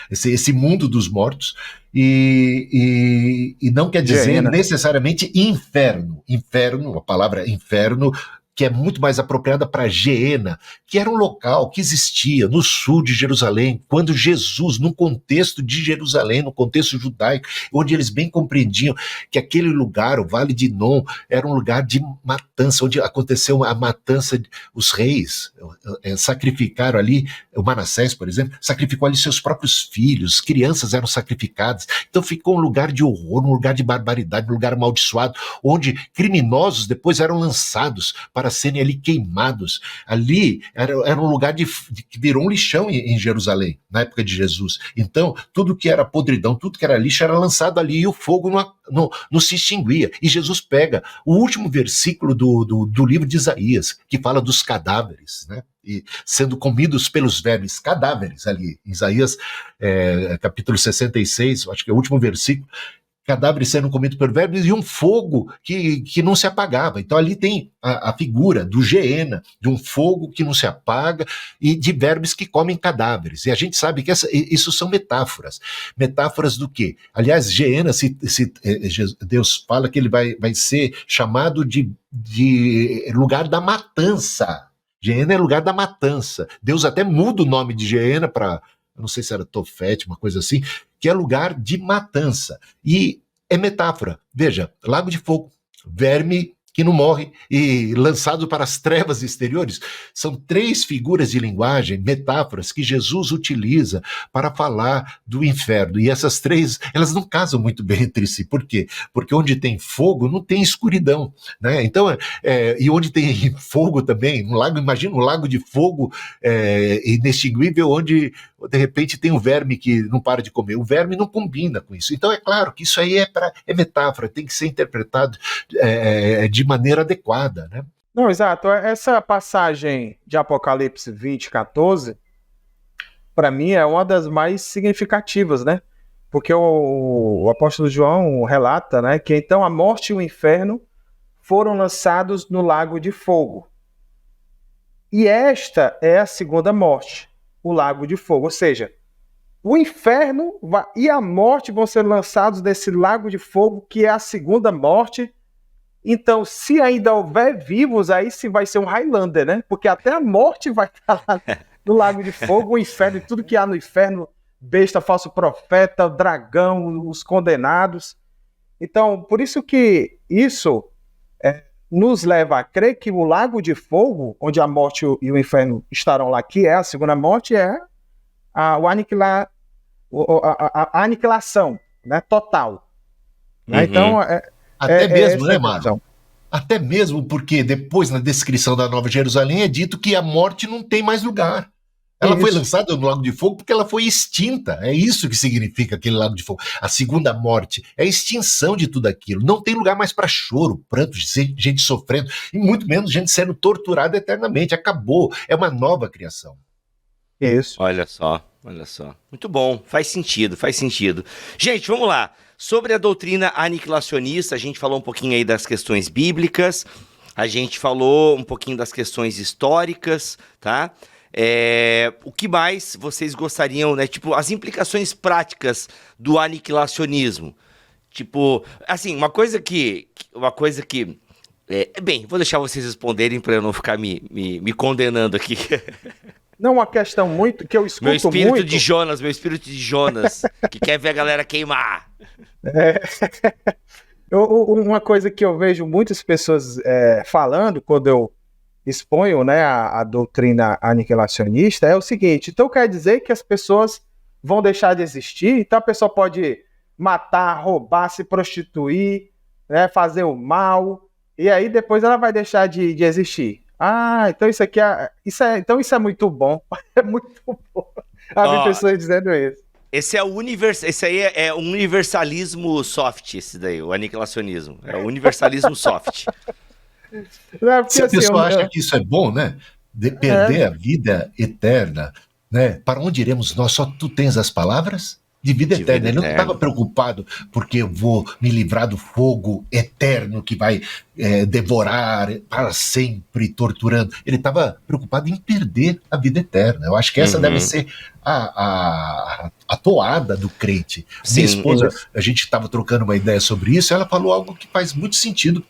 Speaker 1: esse mundo dos mortos, e não quer dizer necessariamente inferno. Inferno, a palavra inferno, que é muito mais apropriada para Geena, que era um local que existia no sul de Jerusalém, quando Jesus, num contexto de Jerusalém, no contexto judaico, onde eles bem compreendiam que aquele lugar, o Vale de Inom, era um lugar de matança, onde aconteceu a matança, os reis sacrificaram ali, o Manassés, por exemplo, sacrificou ali seus próprios filhos, crianças eram sacrificadas, então ficou um lugar de horror, um lugar de barbaridade, um lugar amaldiçoado, onde criminosos depois eram lançados para serem ali queimados. Ali era um lugar que virou um lixão em Jerusalém, na época de Jesus. Então, tudo que era podridão, tudo que era lixo era lançado ali e o fogo não se extinguia. E Jesus pega o último versículo do livro de Isaías, que fala dos cadáveres, né? E sendo comidos pelos vermes, cadáveres ali. Isaías, capítulo 66, acho que é o último versículo, cadáveres sendo comidos por vermes e um fogo que não se apagava. Então ali tem a figura do Geena, de um fogo que não se apaga e de vermes que comem cadáveres. E a gente sabe que isso são metáforas. Metáforas do quê? Aliás, Geena, Deus fala que ele vai ser chamado de lugar da matança. Geena é lugar da matança. Deus até muda o nome de Geena para, não sei se era Tofete, uma coisa assim, que é lugar de matança. E é metáfora. Veja, lago de fogo, verme que não morre e lançado para as trevas exteriores. São 3 figuras de linguagem, metáforas, que Jesus utiliza para falar do inferno. E essas 3, elas não casam muito bem entre si. Por quê? Porque onde tem fogo, não tem escuridão, né? Então, e onde tem fogo também, imagina um lago de fogo inextinguível, onde de repente tem um verme que não para de comer. O verme não combina com isso. Então é claro que isso aí é metáfora, tem que ser interpretado de maneira adequada, né?
Speaker 4: Não, exato. Essa passagem de Apocalipse 20, 14, para mim é uma das mais significativas, né? Porque o apóstolo João relata, né, que então a morte e o inferno foram lançados no lago de fogo. E esta é a segunda morte, o lago de fogo. Ou seja, o inferno e a morte vão ser lançados nesse lago de fogo, que é a segunda morte. Então, se ainda houver vivos, aí sim vai ser um Highlander, né? Porque até a morte vai estar lá no lago de fogo, o inferno e tudo que há no inferno, besta, falso profeta, o dragão, os condenados. Então, por isso que isso nos leva a crer que o lago de fogo, onde a morte e o inferno estarão lá, que é a segunda morte, é a aniquilação, né, total.
Speaker 3: Uhum.
Speaker 4: Então,
Speaker 1: até mesmo, né, Marlon? Até mesmo porque depois, na descrição da Nova Jerusalém, é dito que a morte não tem mais lugar. Ela foi lançada no lago de fogo porque ela foi extinta. É isso que significa aquele lago de fogo. A segunda morte é a extinção de tudo aquilo. Não tem lugar mais para choro, pranto, gente sofrendo, e muito menos gente sendo torturada eternamente. Acabou. É uma nova criação.
Speaker 4: Isso.
Speaker 3: Olha só. Muito bom. Faz sentido. Gente, vamos lá. Sobre a doutrina aniquilacionista, a gente falou um pouquinho aí das questões bíblicas, a gente falou um pouquinho das questões históricas, tá? O que mais vocês gostariam, né? Tipo, as implicações práticas do aniquilacionismo. Tipo, assim, uma coisa que bem, vou deixar vocês responderem para eu não ficar me condenando aqui.
Speaker 4: Não, uma questão muito que eu escuto muito.
Speaker 3: Meu espírito de Jonas, que quer ver a galera queimar.
Speaker 4: É, uma coisa que eu vejo muitas pessoas falando quando eu exponho, né, a doutrina aniquilacionista é o seguinte: então quer dizer que as pessoas vão deixar de existir? Então a pessoa pode matar, roubar, se prostituir, né, fazer o mal, e aí depois ela vai deixar de existir. Ah, então então isso é muito bom. É muito bom. A minha
Speaker 3: Ó,
Speaker 4: pessoa dizendo isso.
Speaker 3: esse aí é um universalismo soft, esse daí, o aniquilacionismo. É o universalismo soft.
Speaker 4: Não, é porque
Speaker 1: Se a
Speaker 4: assim,
Speaker 1: pessoa acha que isso é bom, né? De perder a vida eterna, né? Para onde iremos nós? Só tu tens as palavras de vida
Speaker 3: De
Speaker 1: eterna.
Speaker 3: vida
Speaker 1: Ele não estava
Speaker 3: eterna.
Speaker 1: preocupado porque eu vou me livrar do fogo eterno que vai devorar para sempre, torturando. Ele estava preocupado em perder a vida eterna. Eu acho que essa deve
Speaker 3: Uhum.
Speaker 1: ser a toada do crente. Minha
Speaker 3: Sim,
Speaker 1: esposa, a gente estava trocando uma ideia sobre isso, ela falou algo que faz muito sentido.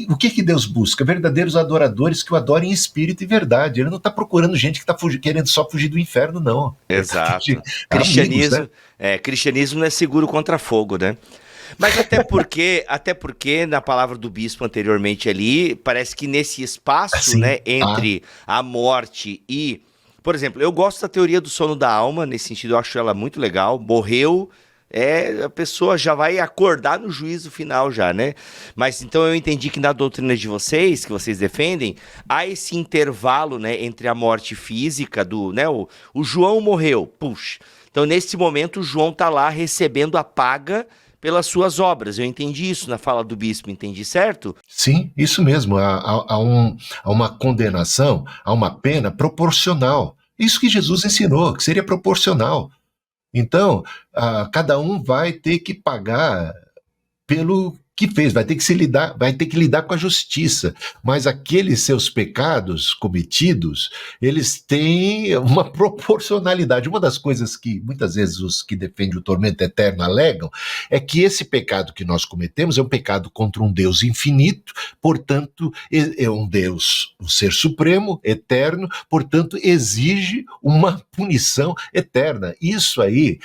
Speaker 1: O que Deus busca? Verdadeiros adoradores que o adorem em espírito e verdade. Ele não está procurando gente que está querendo só fugir do inferno, não. Ele está
Speaker 3: exato.
Speaker 1: amigos, né?
Speaker 3: Cristianismo não é seguro contra fogo, né? Mas até porque na palavra do bispo anteriormente ali, parece que nesse espaço,
Speaker 1: Assim,
Speaker 3: né, entre a morte e, por exemplo, eu gosto da teoria do sono da alma, nesse sentido eu acho ela muito legal. Morreu, a pessoa já vai acordar no juízo final já, né? Mas então eu entendi que na doutrina de vocês, que vocês defendem, há esse intervalo, né, entre a morte física do, né, o João morreu, puxa. Então nesse momento o João tá lá recebendo a paga pelas suas obras. Eu entendi isso na fala do bispo, entendi certo?
Speaker 1: sim, isso mesmo. Há uma condenação, há uma pena proporcional. Isso que Jesus ensinou, que seria proporcional. Então, cada um vai ter que pagar pelo que fez, vai ter que lidar com a justiça, mas aqueles seus pecados cometidos, eles têm uma proporcionalidade. Uma das coisas que muitas vezes os que defendem o tormento eterno alegam é que esse pecado que nós cometemos é um pecado contra um Deus infinito, portanto, é um Deus, um ser supremo, eterno, portanto, exige uma punição eterna. Isso aí,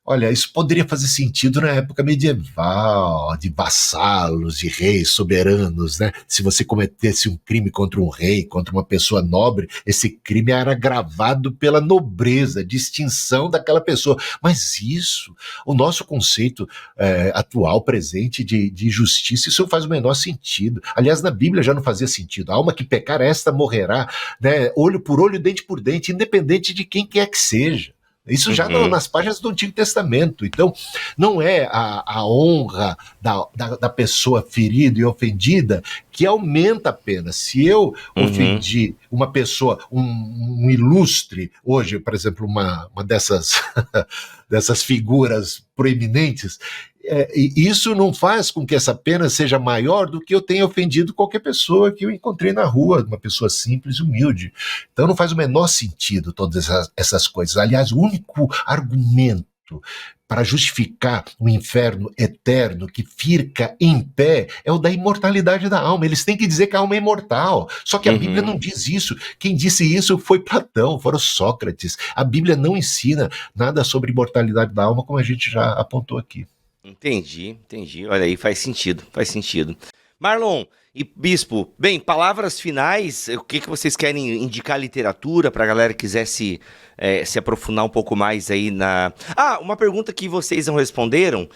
Speaker 1: olha, isso poderia fazer sentido na época medieval, de vassalos, de reis soberanos, né? Se você cometesse um crime contra um rei, contra uma pessoa nobre, esse crime era gravado pela nobreza, distinção daquela pessoa. Mas isso, o nosso conceito atual, presente de justiça, isso faz o menor sentido. Aliás, na Bíblia já não fazia sentido. A alma que pecar, esta morrerá, né? Olho por olho, dente por dente, independente de quem quer que seja. Isso já
Speaker 3: Uhum,
Speaker 1: nas páginas do Antigo Testamento. Então, não é a honra da pessoa ferida e ofendida que aumenta a pena. Se eu
Speaker 3: uhum,
Speaker 1: ofendi uma pessoa, um ilustre, hoje, por exemplo, uma dessas, dessas figuras proeminentes, e isso não faz com que essa pena seja maior do que eu tenha ofendido qualquer pessoa que eu encontrei na rua, uma pessoa simples, humilde. Então não faz o menor sentido todas essas coisas. Aliás, o único argumento para justificar o inferno eterno que fica em pé é o da imortalidade da alma. Eles têm que dizer que a alma é imortal. Só que a Bíblia
Speaker 3: uhum.
Speaker 1: não diz isso. Quem disse isso foi Platão, foram Sócrates. A Bíblia não ensina nada sobre imortalidade da alma, como a gente já apontou aqui.
Speaker 3: Entendi. Olha aí, faz sentido, faz sentido. Marlon e Bispo, bem, palavras finais, o que que vocês querem indicar literatura para a galera que quiser se aprofundar um pouco mais aí na... Ah, uma pergunta que vocês não responderam,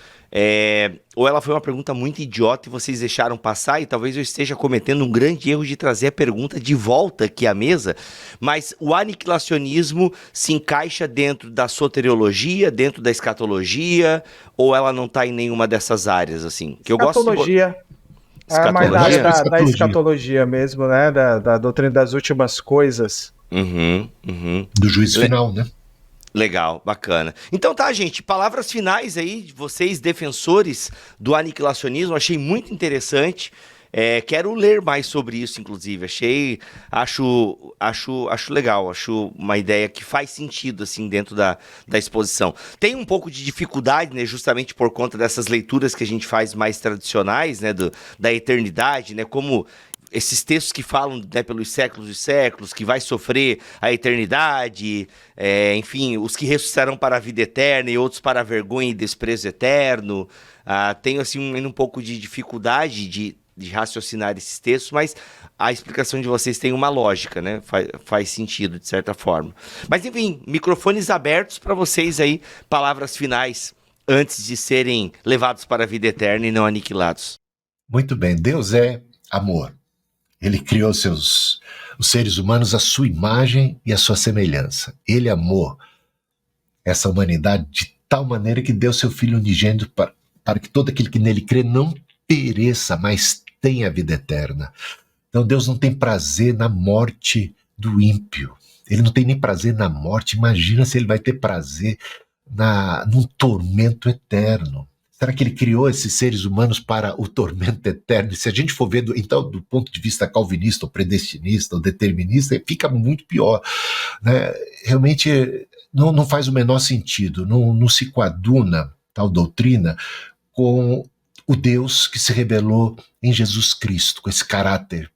Speaker 3: ou ela foi uma pergunta muito idiota e vocês deixaram passar, e talvez eu esteja cometendo um grande erro de trazer a pergunta de volta aqui à mesa, mas o aniquilacionismo se encaixa dentro da soteriologia, dentro da escatologia, ou ela não está em nenhuma dessas áreas, assim? Que eu gosto de...
Speaker 4: Escatologia. É mais da área
Speaker 3: Escatologia?
Speaker 4: da escatologia mesmo, né? Da doutrina das últimas coisas.
Speaker 3: Uhum.
Speaker 1: Do juízo final, né?
Speaker 3: Legal, bacana. Então tá, gente, palavras finais aí de vocês, defensores do aniquilacionismo, achei muito interessante. Quero ler mais sobre isso, inclusive. Acho legal, acho uma ideia que faz sentido, assim, dentro da exposição. Tem um pouco de dificuldade, né, justamente por conta dessas leituras que a gente faz mais tradicionais, né, da eternidade, né, como esses textos que falam, né, pelos séculos e séculos, que vai sofrer a eternidade, enfim, os que ressuscitarão para a vida eterna e outros para a vergonha e desprezo eterno. Tenho assim um pouco de dificuldade de raciocinar esses textos, mas a explicação de vocês tem uma lógica, né? Faz sentido, de certa forma. Mas, enfim, microfones abertos para vocês aí, palavras finais, antes de serem levados para a vida eterna e não aniquilados.
Speaker 1: Muito bem, Deus é amor. Ele criou os seres humanos à sua imagem e à sua semelhança. Ele amou essa humanidade de tal maneira que deu seu Filho unigênito para que todo aquele que nele crê não pereça, mas tenha a vida eterna. Então Deus não tem prazer na morte do ímpio. Ele não tem nem prazer na morte. Imagina se ele vai ter prazer num tormento eterno. Será que ele criou esses seres humanos para o tormento eterno? E se a gente for ver, então, do ponto de vista calvinista, ou predestinista, ou determinista, fica muito pior, né? Realmente não faz o menor sentido, não se coaduna tal doutrina com o Deus que se revelou em Jesus Cristo, com esse caráter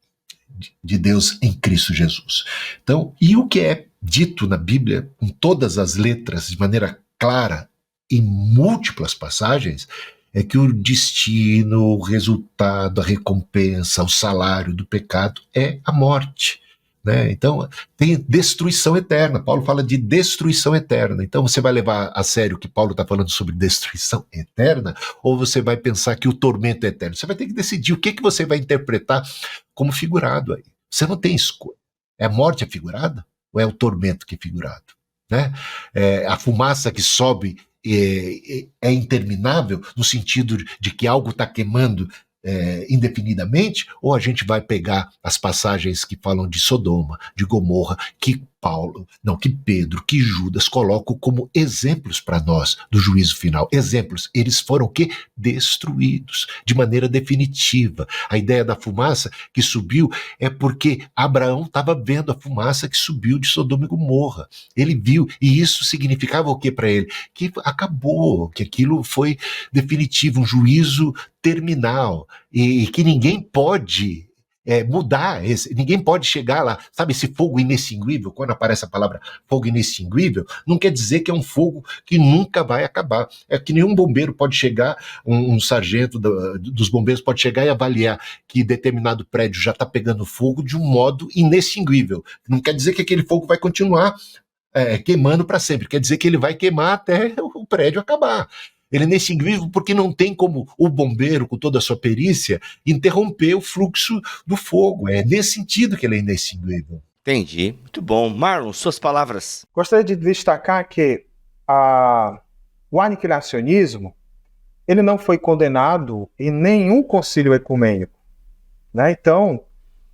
Speaker 1: de Deus em Cristo Jesus. Então, e o que é dito na Bíblia, com todas as letras, de maneira clara, em múltiplas passagens, é que o destino, o resultado, a recompensa, o salário do pecado é a morte, né? Então tem destruição eterna. Paulo fala de destruição eterna. Então você vai levar a sério que Paulo está falando sobre destruição eterna, ou você vai pensar que o tormento é eterno? Você vai ter que decidir o que você vai interpretar como figurado aí. Você não tem escolha. É a morte figurada ou é o tormento que é figurado, né? A fumaça que sobe é interminável, no sentido de que algo está queimando indefinidamente, ou a gente vai pegar as passagens que falam de Sodoma, de Gomorra, que Pedro, que Judas colocam como exemplos para nós do juízo final. Exemplos, eles foram o quê? Destruídos de maneira definitiva. A ideia da fumaça que subiu é porque Abraão estava vendo a fumaça que subiu de Sodoma e Gomorra. Ele viu, e isso significava o quê para ele? Que acabou, que aquilo foi definitivo, um juízo terminal, e que ninguém pode mudar, ninguém pode chegar lá, sabe, esse fogo inextinguível. Quando aparece a palavra fogo inextinguível, não quer dizer que é um fogo que nunca vai acabar. É que nenhum bombeiro pode chegar, um sargento dos bombeiros pode chegar e avaliar que determinado prédio já está pegando fogo de um modo inextinguível. Não quer dizer que aquele fogo vai continuar queimando para sempre, quer dizer que ele vai queimar até o prédio acabar. Ele é inextinguível porque não tem como o bombeiro, com toda a sua perícia, interromper o fluxo do fogo. É nesse sentido que ele é inextinguível.
Speaker 3: Entendi. Muito bom. Marlon, suas palavras.
Speaker 4: Gostaria de destacar que o aniquilacionismo ele não foi condenado em nenhum concílio ecumênico, né? Então,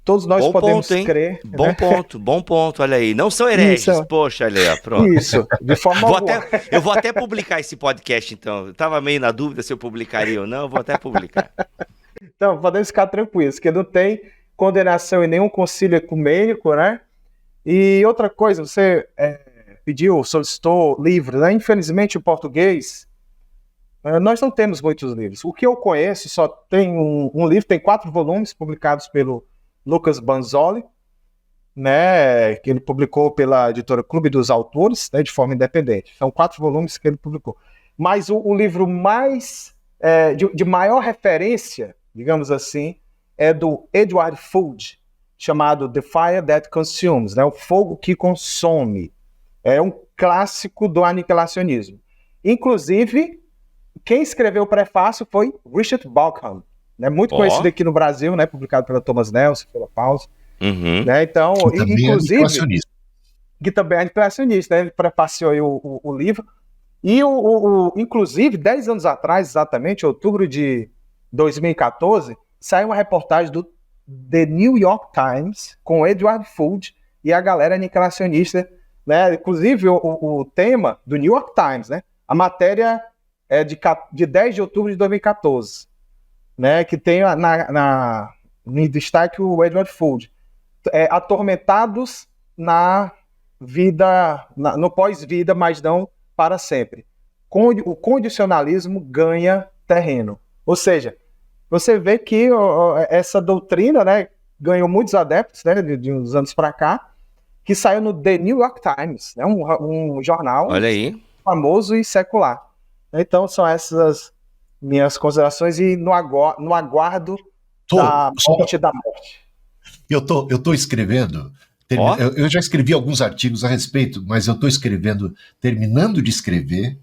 Speaker 4: todos nós podemos crer...
Speaker 3: Bom ponto, olha aí. Não são hereges, isso. Poxa, olha aí, pronto.
Speaker 4: Isso, de forma alguma.
Speaker 3: Eu vou até publicar esse podcast, então. Eu estava meio na dúvida se eu publicaria ou não, eu vou até publicar.
Speaker 4: Então, podemos ficar tranquilos, que não tem condenação em nenhum concílio ecumênico, né? E outra coisa, você solicitou livros, né? Infelizmente, em português, nós não temos muitos livros. O que eu conheço só tem um livro, tem 4 volumes publicados pelo Lucas Banzoli, né, que ele publicou pela editora Clube dos Autores, né, de forma independente. São 4 volumes que ele publicou. Mas o livro mais de maior referência, digamos assim, é do Edward Fuld, chamado The Fire That Consumes, né, o fogo que consome. É um clássico do aniquilacionismo. Inclusive, quem escreveu o prefácio foi Richard Bauckham, né, muito conhecido aqui no Brasil, né, publicado pela Thomas Nelson, pela Pause.
Speaker 3: Uhum.
Speaker 4: Né, então,
Speaker 1: que também
Speaker 4: inclusive, que também é aniquilacionista, né, ele prefaciou o livro. E, inclusive, 10 anos atrás, exatamente, em outubro de 2014, saiu uma reportagem do The New York Times com Edward Fuld e a galera aniquilacionista, né, inclusive o tema do New York Times, né, a matéria é de 10 de outubro de 2014. Né, que tem no destaque o Edward Fuld, atormentados na vida, no pós-vida, mas não para sempre. O condicionalismo ganha terreno. Ou seja, você vê que essa doutrina, né, ganhou muitos adeptos, né, de uns anos para cá, que saiu no The New York Times, né, um jornal
Speaker 3: Olha aí.
Speaker 4: famoso e secular. Então são essas minhas considerações e no aguardo da morte da morte.
Speaker 1: Eu tô escrevendo, eu já escrevi alguns artigos a respeito, mas eu estou escrevendo, terminando de escrever,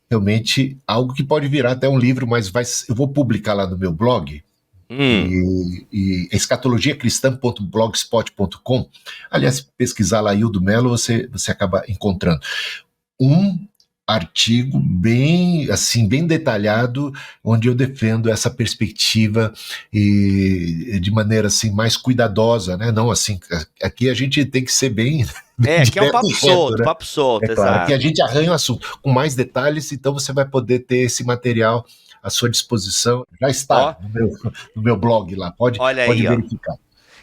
Speaker 1: realmente algo que pode virar até um livro, mas eu vou publicar lá no meu blog, e escatologiacristã.blogspot.com. Aliás, pesquisar lá Hildo Mello, você acaba encontrando um artigo bem detalhado, onde eu defendo essa perspectiva de maneira assim mais cuidadosa, né? Não assim, aqui a gente tem que ser bem
Speaker 3: aqui é um papo solto, né? Papo solto,
Speaker 1: claro,
Speaker 3: exato.
Speaker 1: aqui a gente arranha o assunto com mais detalhes, então você vai poder ter esse material à sua disposição. Já está no meu blog lá, pode verificar.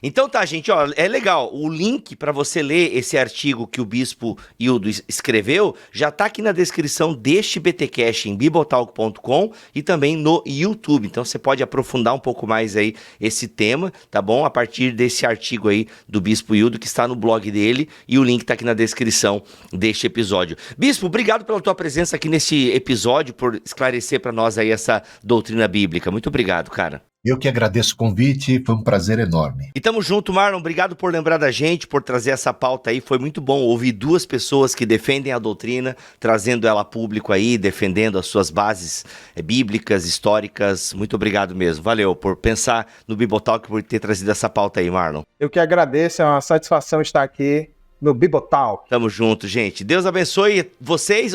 Speaker 3: Então tá, gente, é legal, o link para você ler esse artigo que o Bispo Hildo escreveu já tá aqui na descrição deste BTcast em bibotalk.com e também no YouTube, então você pode aprofundar um pouco mais aí esse tema, tá bom? A partir desse artigo aí do Bispo Hildo que está no blog dele e o link tá aqui na descrição deste episódio. Bispo, obrigado pela tua presença aqui nesse episódio, por esclarecer para nós aí essa doutrina bíblica, muito obrigado, cara.
Speaker 1: Eu que agradeço o convite, foi um prazer enorme.
Speaker 3: E tamo junto, Marlon, obrigado por lembrar da gente, por trazer essa pauta aí, foi muito bom ouvir duas pessoas que defendem a doutrina, trazendo ela a público aí, defendendo as suas bases bíblicas, históricas, muito obrigado mesmo, valeu por pensar no Bibotalk, por ter trazido essa pauta aí, Marlon.
Speaker 4: Eu que agradeço, é uma satisfação estar aqui no Bibotalk.
Speaker 3: Tamo junto, gente. Deus abençoe vocês.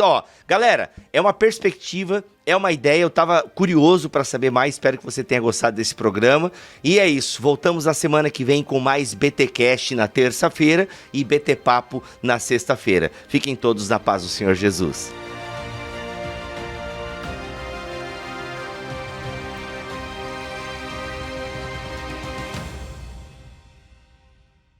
Speaker 3: Galera, é uma perspectiva, é uma ideia. Eu tava curioso para saber mais. Espero que você tenha gostado desse programa. E é isso. Voltamos na semana que vem com mais BTcast na terça-feira e BT Papo na sexta-feira. Fiquem todos na paz do Senhor Jesus.